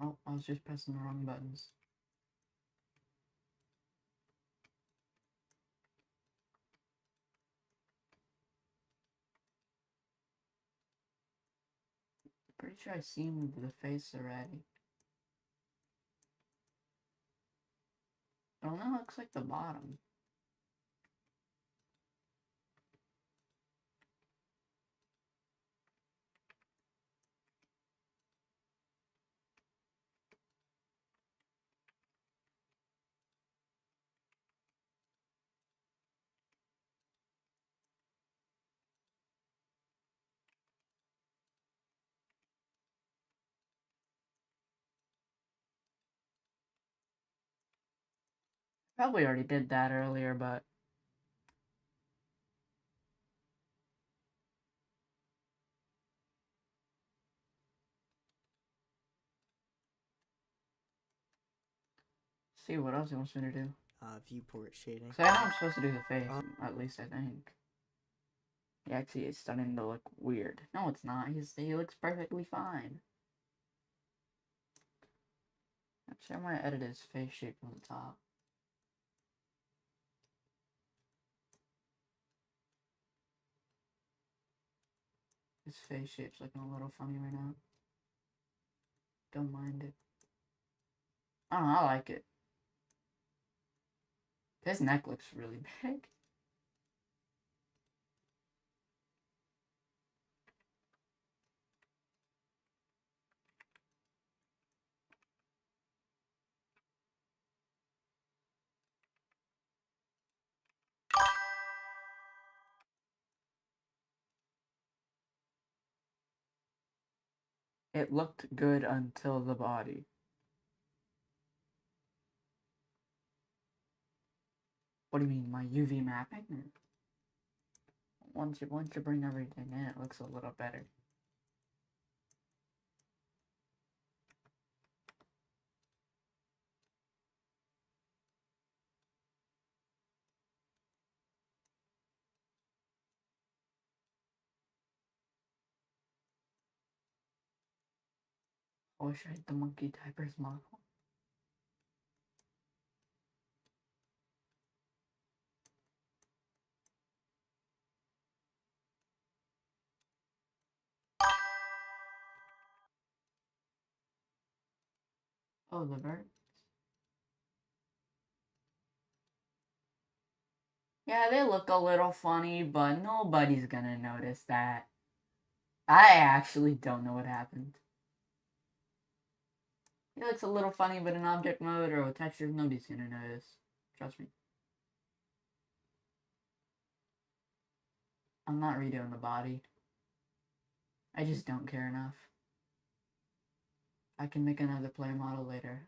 A: Oh, I was just pressing the wrong buttons. Pretty sure I seen the face already. Oh no, it looks like the bottom. Probably already did that earlier, but see what else he wants me to do.
B: viewport shading.
A: So I know I'm supposed to do the face, at least I think. He actually is starting to look weird. No, it's not. He looks perfectly fine. Actually, I might edit his face shape from the top. His face shape's looking a little funny right now. Don't mind it. I don't know, I like it. His neck looks really big. It looked good until the body. What do you mean, my UV mapping? Once you bring everything in, it looks a little better. I wish I had the monkey diapers model. Oh, the bird. Yeah, they look a little funny, but nobody's gonna notice that. I actually don't know what happened. He looks a little funny, but in object mode or with textures, nobody's gonna notice. Trust me. I'm not redoing the body. I just don't care enough. I can make another player model later.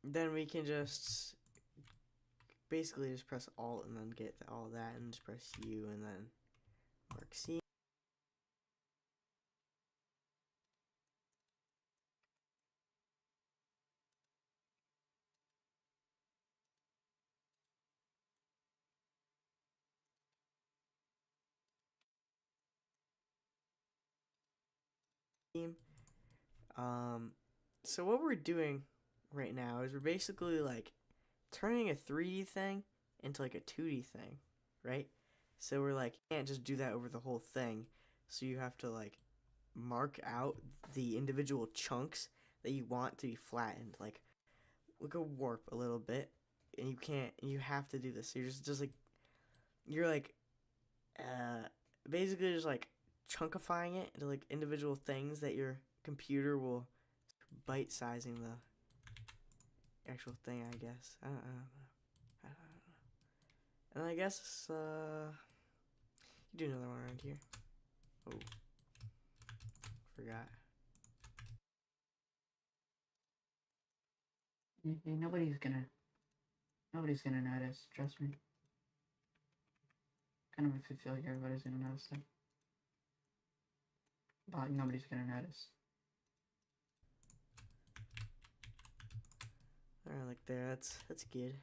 B: Then we can just basically just press Alt and then get all that, and just press U and then mark C. So what we're doing right now is we're basically like turning a 3D thing into like a 2D thing, right? So we're like, can't just do that over the whole thing. So you have to like mark out the individual chunks that you want to be flattened. Like, look at warp a little bit, and you have to do this. So you're like, basically just like chunkifying it into like individual things that your computer will bite-sizing the actual thing, I guess. I don't know. And I guess, you do another one around here. Oh. Forgot.
A: Nobody's gonna notice. Trust me. Kind of feel like everybody's gonna notice that, but nobody's gonna notice.
B: Alright, like there. That's good.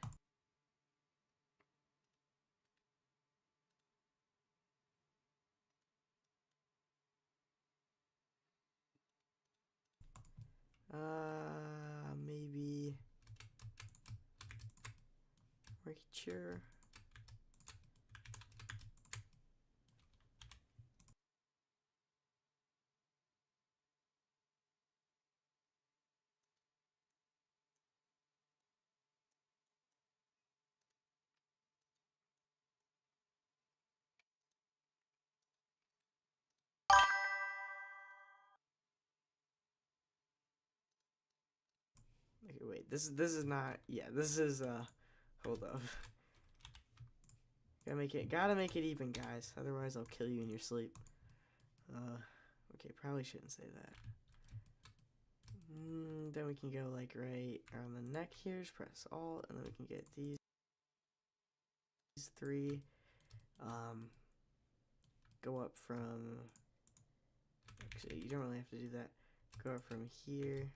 B: Maybe right here. Okay, wait. This is not. Yeah, this is Hold up. Gotta make it even, guys. Otherwise, I'll kill you in your sleep. Okay, probably shouldn't say that. Then we can go like right around the neck here. Just press Alt, and then we can get these three. Go up from. Actually, you don't really have to do that. Go up from here.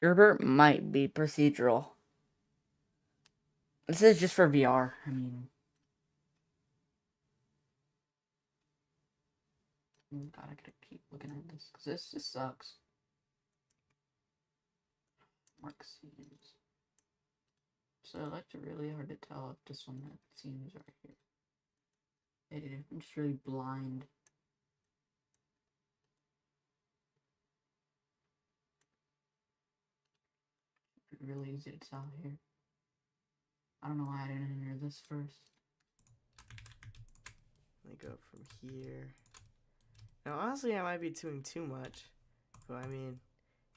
A: Gerbert might be procedural. This is just for VR. I mean, oh God, I gotta keep looking at this because this just sucks. Mark seams. So it's really hard to tell if this one that seams right here. I'm just really blind. Really easy to tell here. I don't know why I didn't enter this first.
B: Let me go up from here. Now, honestly, I might be doing too much. But I mean,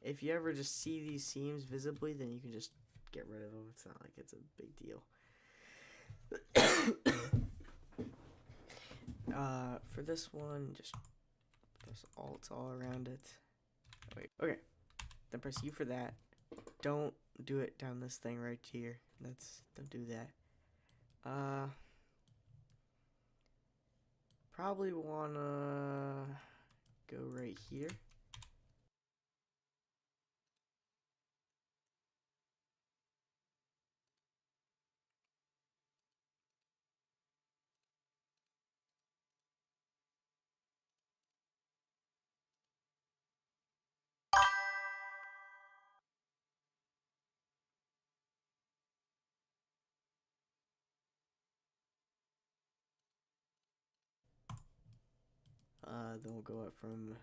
B: if you ever just see these seams visibly, then you can just get rid of them. It's not like it's a big deal. For this one, just press Alt all around it. Wait, okay. Then press U for that. Don't do it down this thing right here. Don't do that. Probably wanna go right here. Then we'll go up from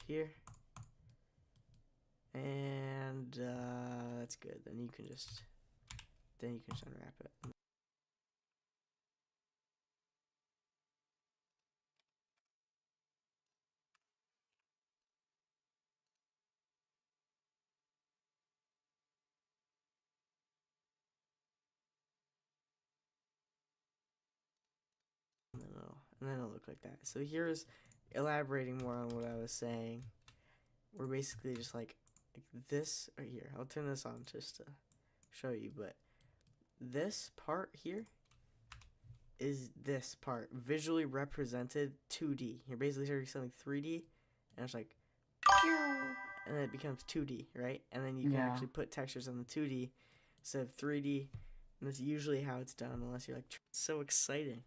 B: here. And that's good. Then you can just then you can just unwrap it. And then it'll look like that. So here's elaborating more on what I was saying. We're basically just like this right here. I'll turn this on just to show you, but this part here is this part visually represented 2D. You're basically hearing something 3D, and it's like, and then it becomes 2D, right? And then you can actually put textures on the 2D instead of 3D, and that's usually how it's done, unless you're like, so exciting.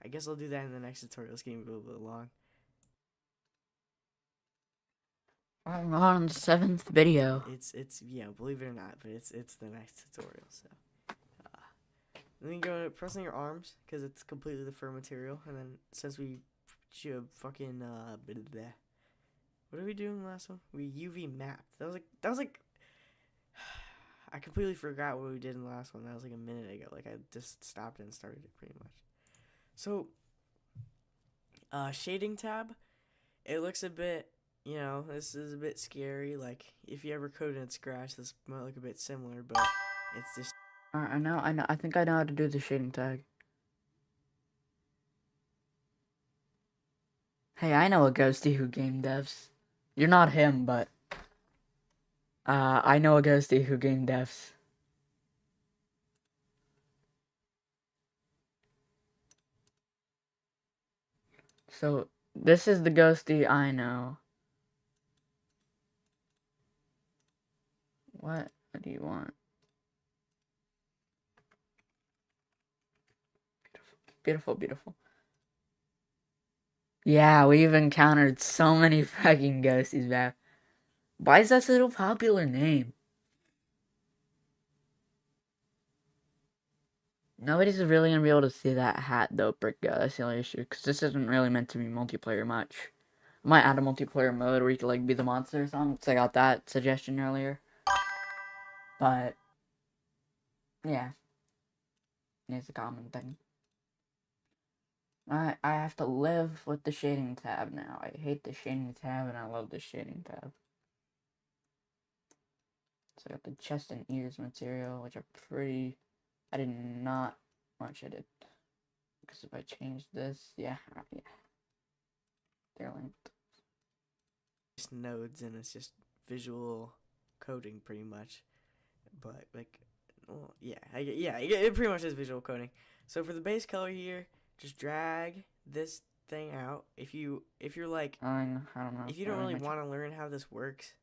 B: I guess I'll do that in the next tutorial. It's getting a little bit long.
A: I'm on the 7th video.
B: It's yeah, believe it or not, but it's the next tutorial. So, then you go to pressing your arms because it's completely the fur material, and then since we should fucking blah, blah. What did we do in the last one? We UV mapped. That was like I completely forgot what we did in the last one. That was like a minute ago. Like I just stopped and started it pretty much. So, shading tab. It looks a bit, you know, this is a bit scary. Like if you ever code in Scratch, this might look a bit similar, but it's just.
A: I know. I think I know how to do the shading tag. Hey, I know a ghosty who game devs. You're not him, but I know a ghosty who game devs. So this is the ghosty I know. What do you want? Beautiful, beautiful. Yeah, we've encountered so many fucking ghosties, man. Why is that such a popular name? Nobody's really gonna be able to see that hat though, Bricko. That's the only issue, because this isn't really meant to be multiplayer much. I might add a multiplayer mode where you could like be the monster or something, because I got that suggestion earlier. But yeah, it's a common thing. I have to live with the shading tab now. I hate the shading tab and I love the shading tab. So I got the chest and ears material, which are pretty. I did not much. I did. Because if I change this, yeah, they're linked.
B: Just nodes, and it's just visual coding pretty much. But like, well, yeah, it pretty much is visual coding. So for the base color here, just drag this thing out. If you're like,
A: I don't know.
B: if you don't really want to learn how this works,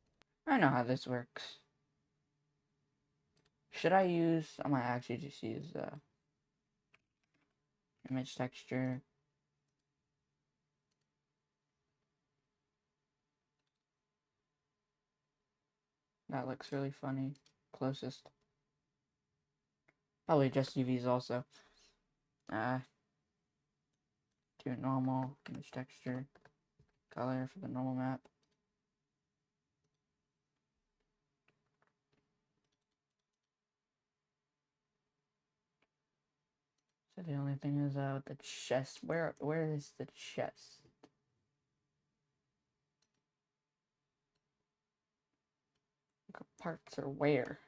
A: I know how this works. Should I use? I might actually just use image texture. That looks really funny. Closest. Probably just UVs also. Do normal image texture color for the normal map. So the only thing is with the chest. Where is the chest? Parts are where?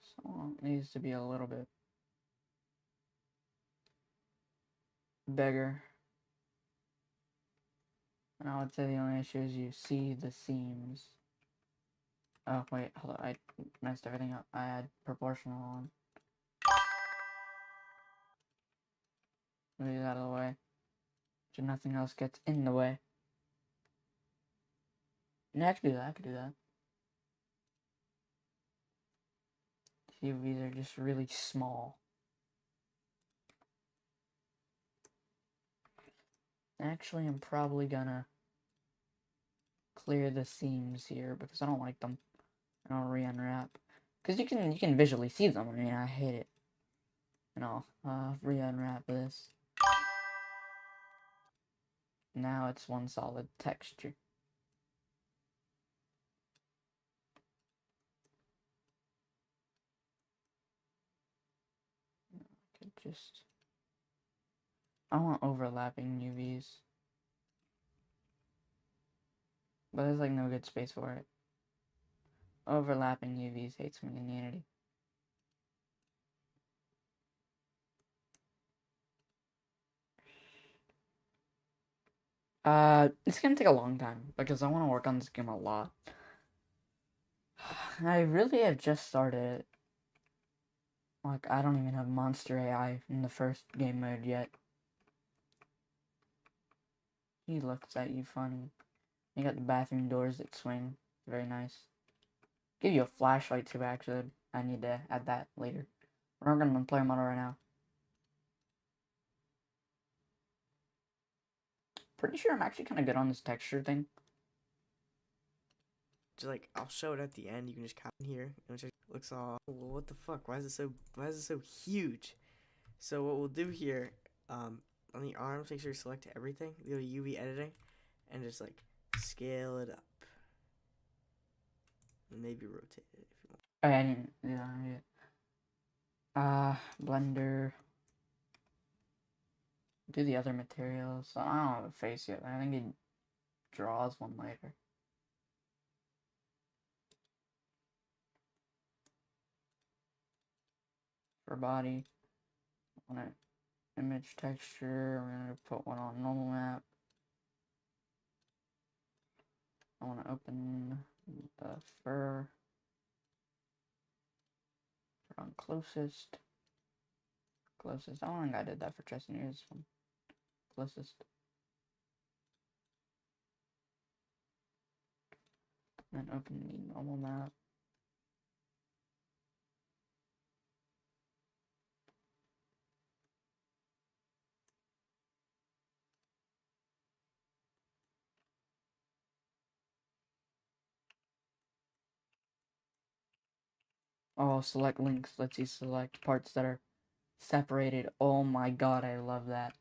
A: So it needs to be a little bit bigger. And I would say the only issue is you see the seams. Oh wait, hold on, I messed everything up. I had proportional on. Move that out of the way. So nothing else gets in the way. No, I could do that, I could do that. UVs are just really small. Actually, I'm probably gonna clear the seams here because I don't like them. And I'll re-unwrap. Because you can visually see them. I mean, I hate it. And I'll re-unwrap this. Now it's one solid texture. just... I want overlapping UVs. But there's like no good space for it. Overlapping UVs hates me in Unity. It's gonna take a long time because I want to work on this game a lot. I really have just started it. Like, I don't even have monster AI in the first game mode yet. He looks at you funny. You got the bathroom doors that swing. Very nice. Give you a flashlight too, actually. I need to add that later. We're not gonna play model right now. Pretty sure I'm actually kind of good on this texture thing.
B: Just like I'll show it at the end. You can just copy here, and it just looks all. Well, what the fuck? Why is it so huge? So what we'll do here, on the arms, make sure you select everything. Go to UV editing, and just like scale it up, and maybe rotate it if you want.
A: Oh, yeah, I didn't. Yeah. Blender. Do the other materials. I don't have a face yet. I think he draws one later. For body, on an image texture, we're gonna put one on normal map. I want to open the fur. Put on closest. Closest. I don't think I did that for chest and ears. Closest. Then open the normal map. Oh, select links. Let's see, select parts that are separated. Oh my god, I love that.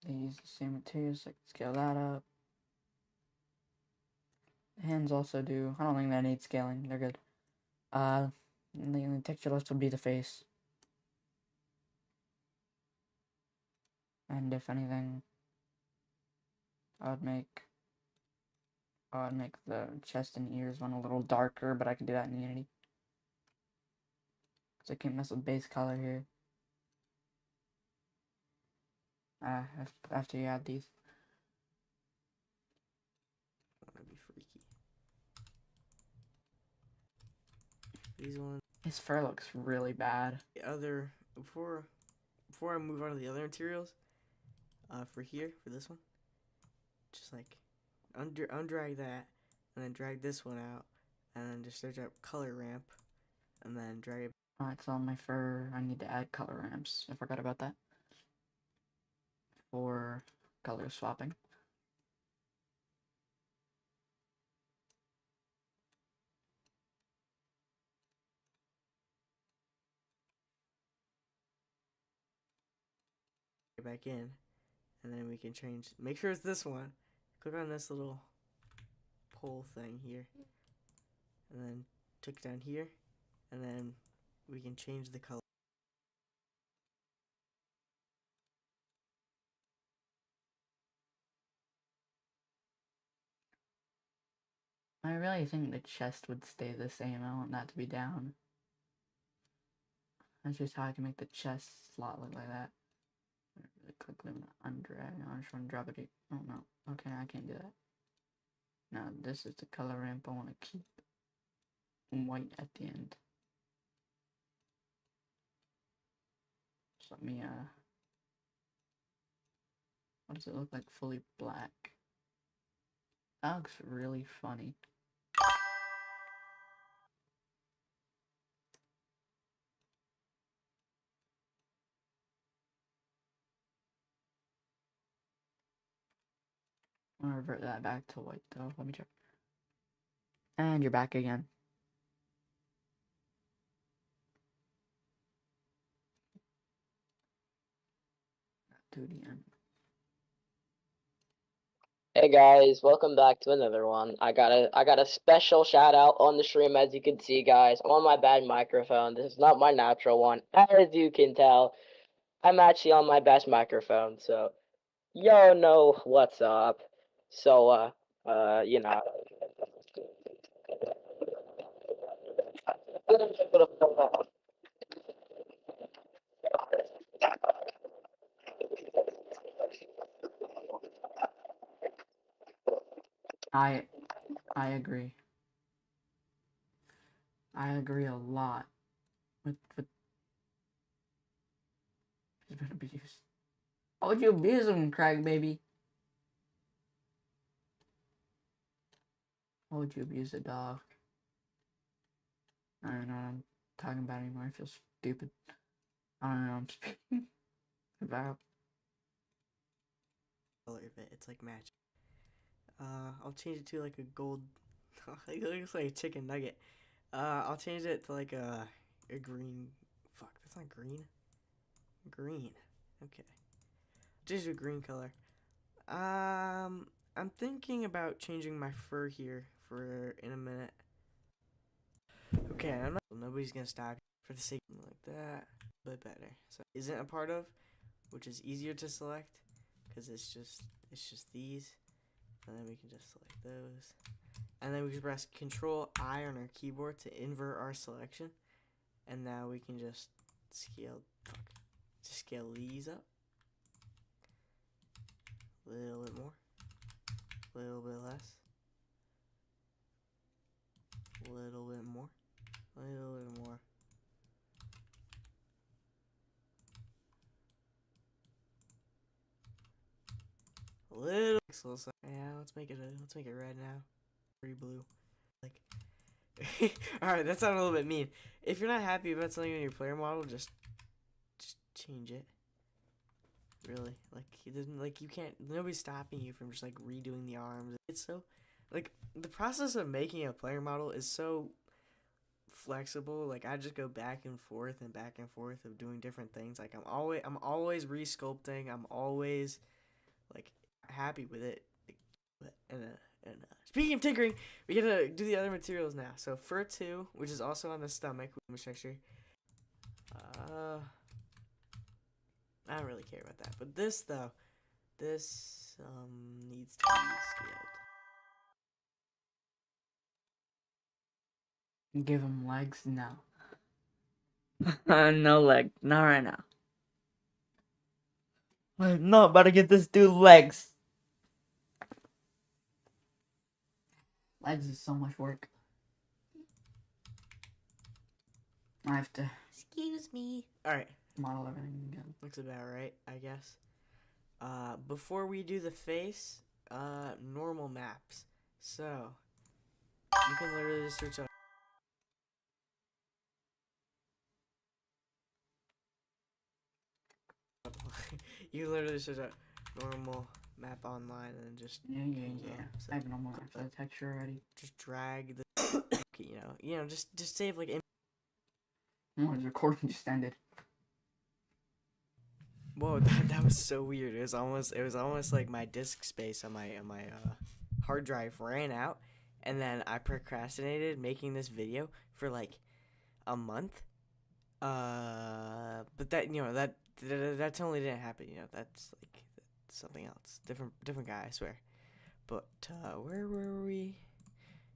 A: They use the same materials, so I can scale that up. The hands also do. I don't think that needs scaling. They're good. The texture list will be the face. And if anything, I would make the chest and ears one a little darker, but I can do that in Unity. So I can't mess with base color here. After you add these.
B: Wanna be freaky. These ones.
A: His fur looks really bad.
B: The other before I move on to the other materials, for here for this one, just like undrag that, and then drag this one out, and then just search up color ramp, and then drag it.
A: Alright, so on my fur, I need to add color ramps. I forgot about that. For color swapping.
B: Back in, and then we can change. Make sure it's this one. Click on this little pole thing here, and then click down here, and then we can change the color.
A: I really think the chest would stay the same. I want that to be down. That's just how I can make the chest slot look like that. Really quickly, I'm gonna undrag. I just want to drop it. Oh no. Okay, I can't do that. Now this is the color ramp I want to keep white at the end. So let me what does it look like fully black? That looks really funny. I'm gonna revert that back to white though. Let me check. And you're back again. to the end.
D: Hey guys, welcome back to another one. I got a special shout out on the stream, as you can see, guys. I'm on my bad microphone. This is not my natural one, as you can tell. I'm actually on my best microphone, so y'all know what's up. So you know.
A: I agree. I agree a lot with he's been abused. How would you abuse him, Craig, baby? How would you abuse a dog? I don't know what I'm talking about anymore. I feel stupid. I don't know what I'm speaking about.
B: Color of it. It's like magic. I'll change it to like a gold. It looks like a chicken nugget. I'll change it to like a green. Fuck, that's not green. Green. Okay. Just a green color. I'm thinking about changing my fur here for in a minute. Okay, I'm not. Nobody's gonna stop for the sake of like that, but better. So isn't a part of, which is easier to select, because it's just these, and then we can just select those, and then we can press Control I on our keyboard to invert our selection, and now we can just scale these up. A little bit more. A little bit less. A little bit more. A little bit more. A little pixels. Yeah, let's make it red now. Pretty blue. Like alright, that sounded a little bit mean. If you're not happy about something in your player model, just change it. Really, like it doesn't, like, you can't, nobody's stopping you from just like redoing the arms. It's so, like, the process of making a player model is so flexible. Like, I just go back and forth of doing different things. Like, I'm always resculpting. I'm always like happy with it. And speaking of tinkering, we gotta do the other materials now. So fur 2, which is also on the stomach texture. I don't really care about that. But this, though, this needs to be scaled.
A: Give him legs? No. No leg. Not right now. I'm not about to get this dude legs. Legs is so much work. I have to
B: Excuse me. Alright.
A: model everything again.
B: Looks about right, I guess. Before we do the face, normal maps. So, you can literally just search up. You literally search up normal map online and just
A: Yeah.
B: So
A: I have normal for the texture already.
B: just drag the you know, just save like
A: Oh, his recording just ended.
B: Whoa, that was so weird. It was almost like my disk space on my hard drive ran out, and then I procrastinated making this video for like a month. But that, you know, that totally didn't happen. You know, that's like something else, different guy, I swear. But where were we?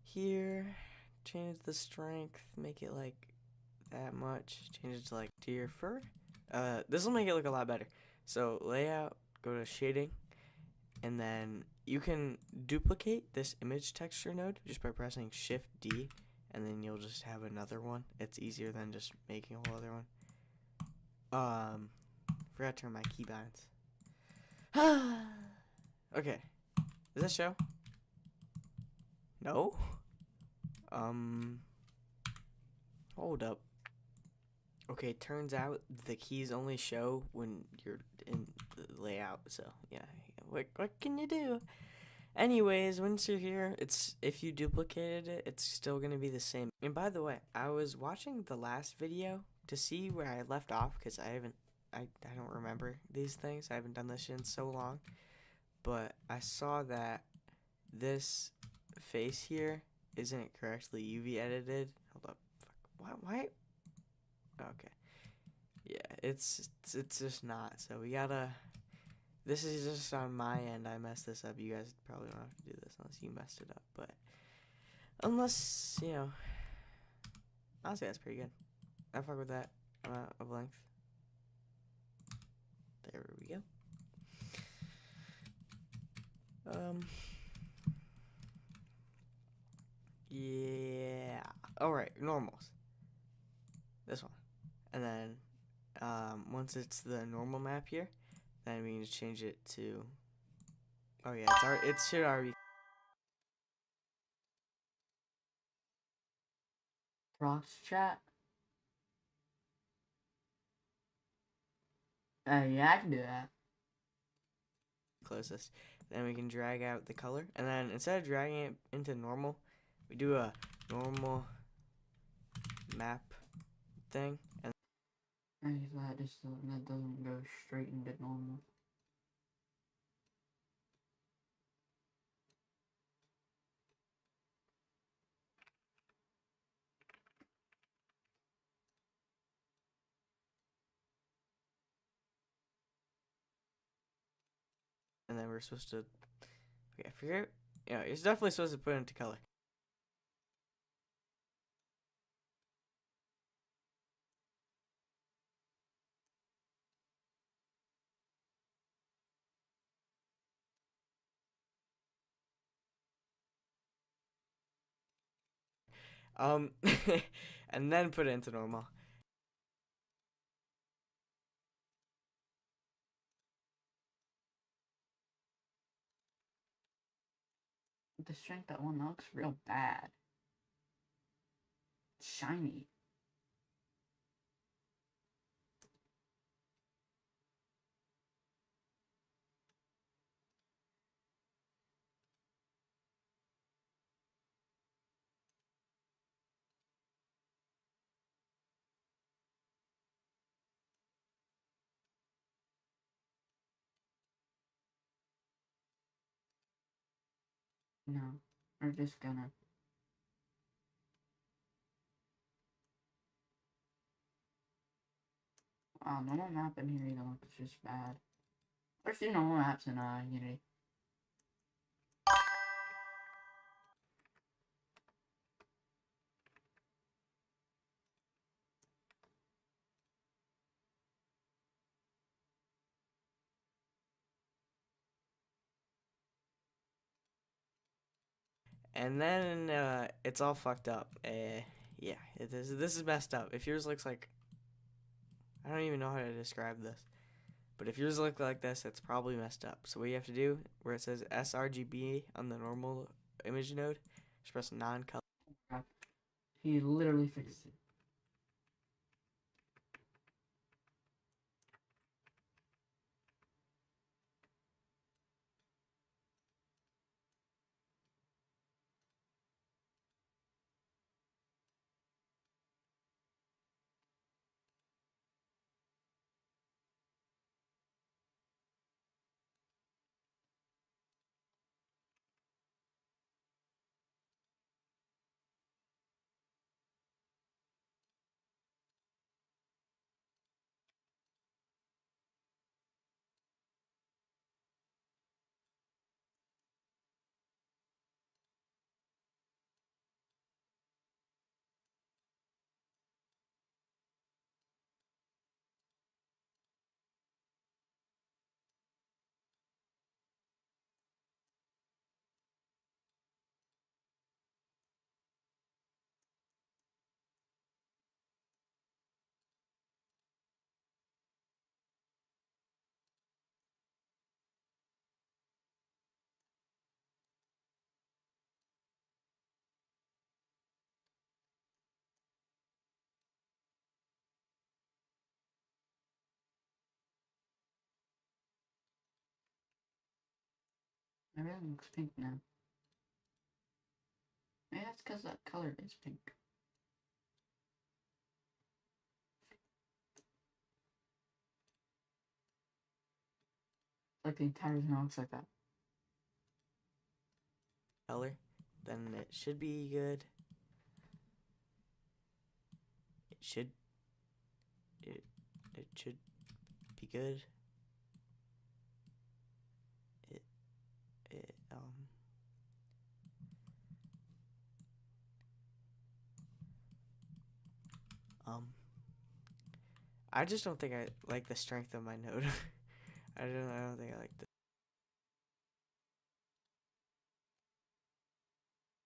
B: Here, change the strength, make it like that much. Change it to like deer fur. This will make it look a lot better. So layout, go to shading, and then you can duplicate this image texture node just by pressing Shift D, and then you'll just have another one. It's easier than just making a whole other one. Forgot to turn my keybinds. Okay, does that show? No. Hold up. Okay, turns out the keys only show when you're in the layout, so yeah, what can you do? Anyways, once you're here, if you duplicated it, it's still gonna be the same. And by the way, I was watching the last video to see where I left off, because I I don't remember these things. I haven't done this shit in so long. But I saw that this face here isn't correctly UV edited. Hold up. Fuck. Why? Okay. Yeah, it's just not. So we gotta. This is just on my end. I messed this up. You guys probably don't have to do this unless you messed it up. But unless honestly, that's pretty good. I fuck with that amount of length. There we go. Yeah. All right, normals. This one, and then once it's the normal map here, then we need to change it to. Oh yeah, it should already.
A: Prox chat. Yeah, I can do that.
B: Close this. Then we can drag out the color, and then instead of dragging it into normal, we do a normal map thing, and
A: That doesn't go straight into normal.
B: then we're supposed to. Okay, I forget. Yeah, it's definitely supposed to put it into color. And then put it into normal.
A: The strength that one looks real bad. Shiny. No, we're just gonna. Wow, normal map in here looks just bad. Let's do normal maps in Unity.
B: And then it's all fucked up. Yeah, this is messed up. If yours looks like, I don't even know how to describe this, but if yours look like this, it's probably messed up. So what you have to do, where it says sRGB on the normal image node, just press non-color.
A: He literally fixed it. Everything looks pink now. Maybe that's because that color is pink. Like the entire thing looks like that.
B: Color, then it should be good. It should be good. It I just don't think I like the strength of my node. I don't think I like the.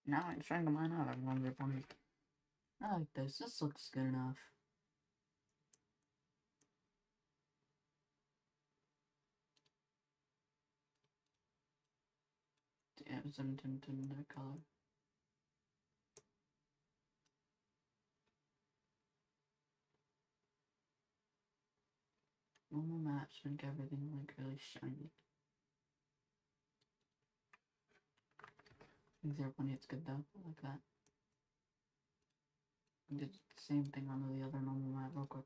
A: Now I'm trying to mine out. I'm wondering if I like this. This looks good enough. Damn, something to that color. Normal maps make everything like really shiny. 0.8's good though. I like that. I did the same thing on the other normal map real quick.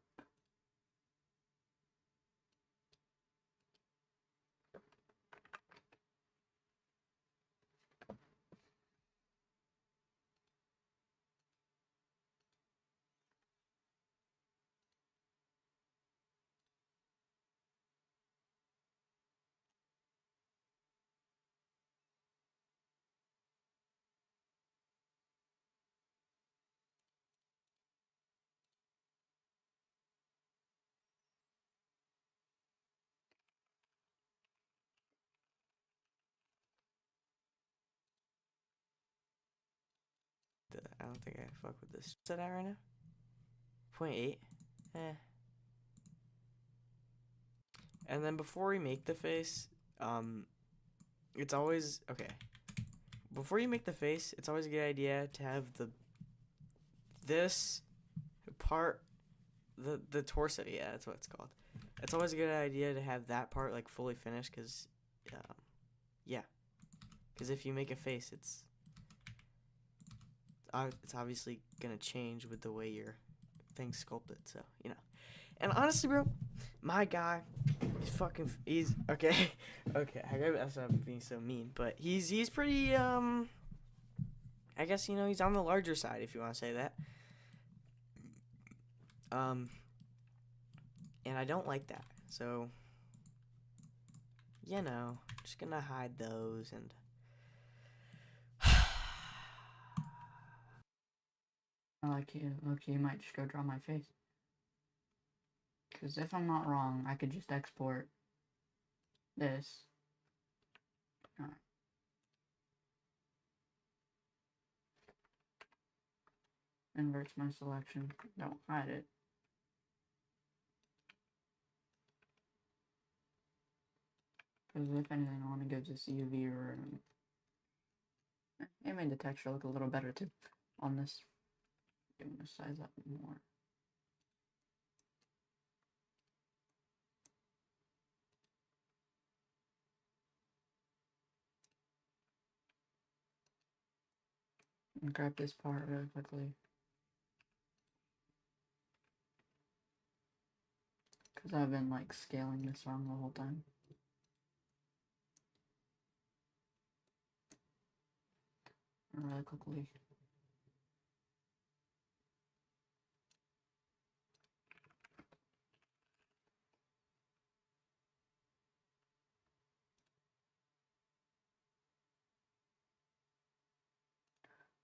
B: I don't think I fuck with this. What's that at right now? 0.8. Eh. And then before we make the face, it's always okay. Before you make the face, it's always a good idea to have this part, the torso. Yeah, that's what it's called. It's always a good idea to have that part like fully finished, because, yeah, because if you make a face, it's obviously gonna change with the way your thing's sculpted. So and honestly, bro, my guy, he's okay. Okay, that's not being so mean, but he's pretty I guess he's on the larger side, if you want to say that. And I don't like that, so just gonna hide those and.
A: Okay, you might just go draw my face. Because if I'm not wrong, I could just export this. Alright. Inverts my selection. Don't hide it. Because if anything, I want to give this UV or... It made the texture look a little better too on this. I'm going to size up more. And grab this part really quickly. Because I've been like scaling this wrong the whole time. Really quickly.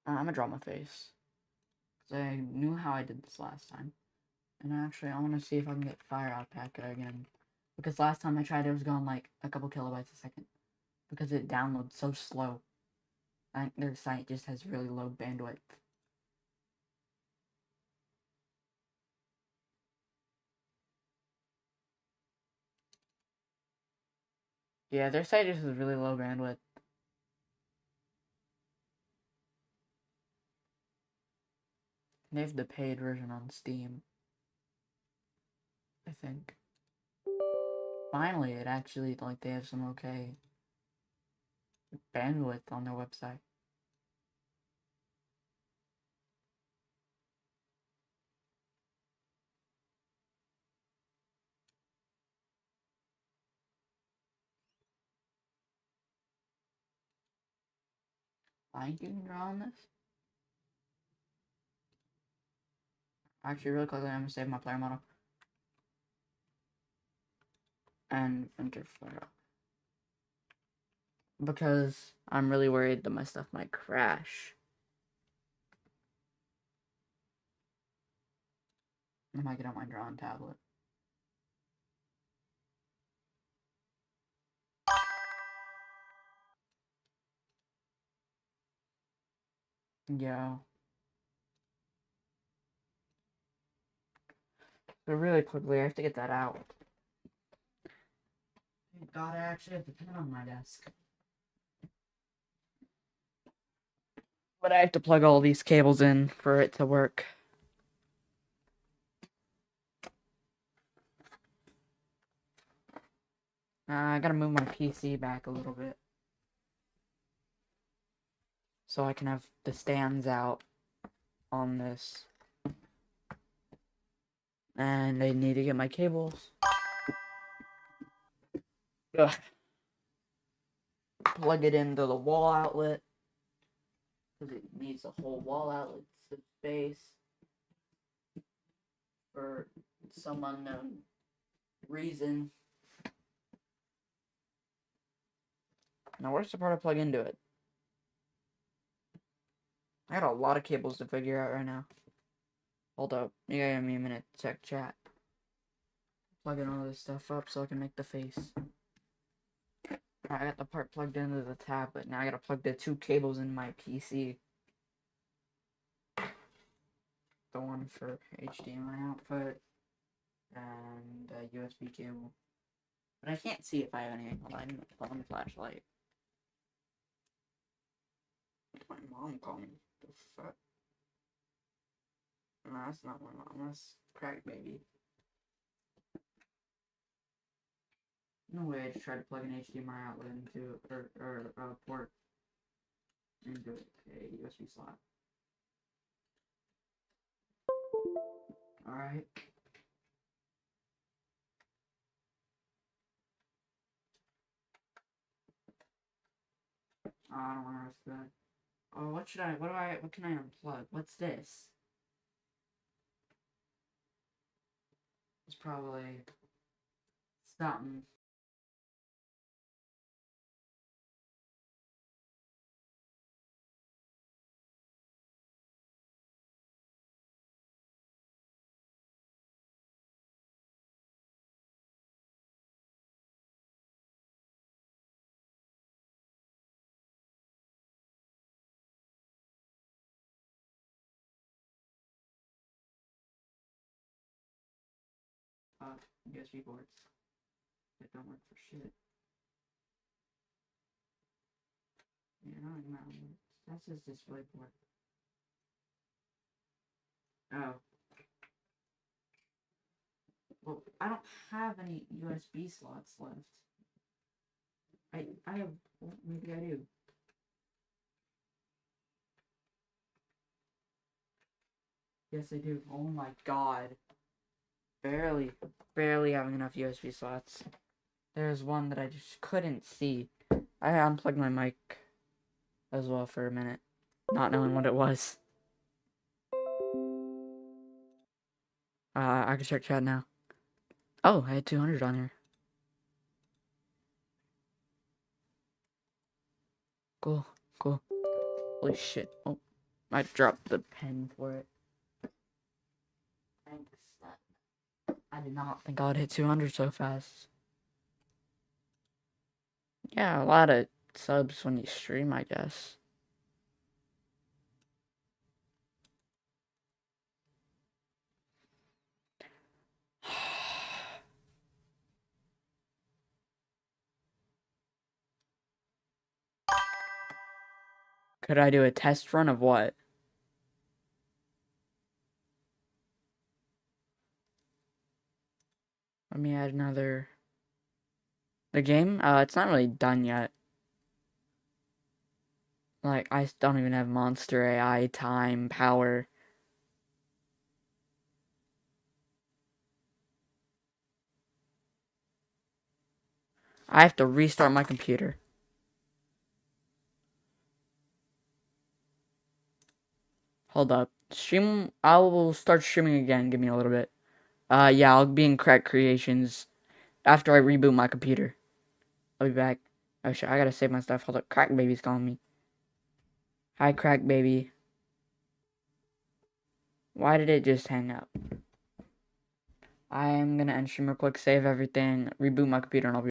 A: I'm gonna draw my face. Because I knew how I did this last time. And actually, I want to see if I can get Fire Alpaca again. Because last time I tried it was going like a couple kilobytes a second. Because it downloads so slow. I think their site just has really low bandwidth. Yeah, their site just has really low bandwidth. They have the paid version on Steam, I think. Finally, it actually, like, they have some okay bandwidth on their website. I think you can draw on this. Actually, really quickly, I'm gonna save my player model. And enter file. Because I'm really worried that my stuff might crash. I might get on my drawing tablet. Yo. So really quickly, I have to get that out. Thank God, I actually have the pen on my desk. But I have to plug all these cables in for it to work. I gotta move my PC back a little bit. So I can have the stands out on this. And I need to get my cables. Ugh. Plug it into the wall outlet. Because it needs a whole wall outlet space. For some unknown reason. Now where's the part I plug into it? I got a lot of cables to figure out right now. Hold up. You gotta give me a minute to check chat. Plugging all this stuff up so I can make the face. I got the part plugged into the tablet. Now I gotta plug the two cables in my PC. The one for HDMI output and a USB cable. But I can't see if I have anything. Hold on, I need a phone flashlight. My mom called me. The fuck? No, that's not my mom. That's Crack Baby. No way I just tried to plug an HDMI outlet into or port into a USB slot. Alright. Oh, I don't want to risk that. Oh, what can I unplug? What's this? It's probably something. USB ports that don't work for shit. Yeah, not even that one. That's his display port. Oh. Well, I don't have any USB slots left. I have, well, maybe I do. Yes, I do. Oh my god. Barely having enough USB slots. There's one that I just couldn't see. I unplugged my mic as well for a minute, not knowing what it was. I can start chat now. Oh, I had 200 on here. Cool, cool. Holy shit. Oh, I dropped the pen for it. Thanks. I did not think I'd hit 200 so fast. Yeah, a lot of subs when you stream, I guess. Could I do a test run of what? Let me add another. The game? It's not really done yet. Like, I don't even have monster AI, time, power. I have to restart my computer. Hold up. Stream. I will start streaming again. Give me a little bit. Yeah, I'll be in Crack Creations after I reboot my computer. I'll be back. Oh shit, I gotta save my stuff. Hold up. Crack Baby's calling me. Hi, Crack Baby. Why did it just hang up? I am gonna end stream real quick, save everything, reboot my computer, and I'll be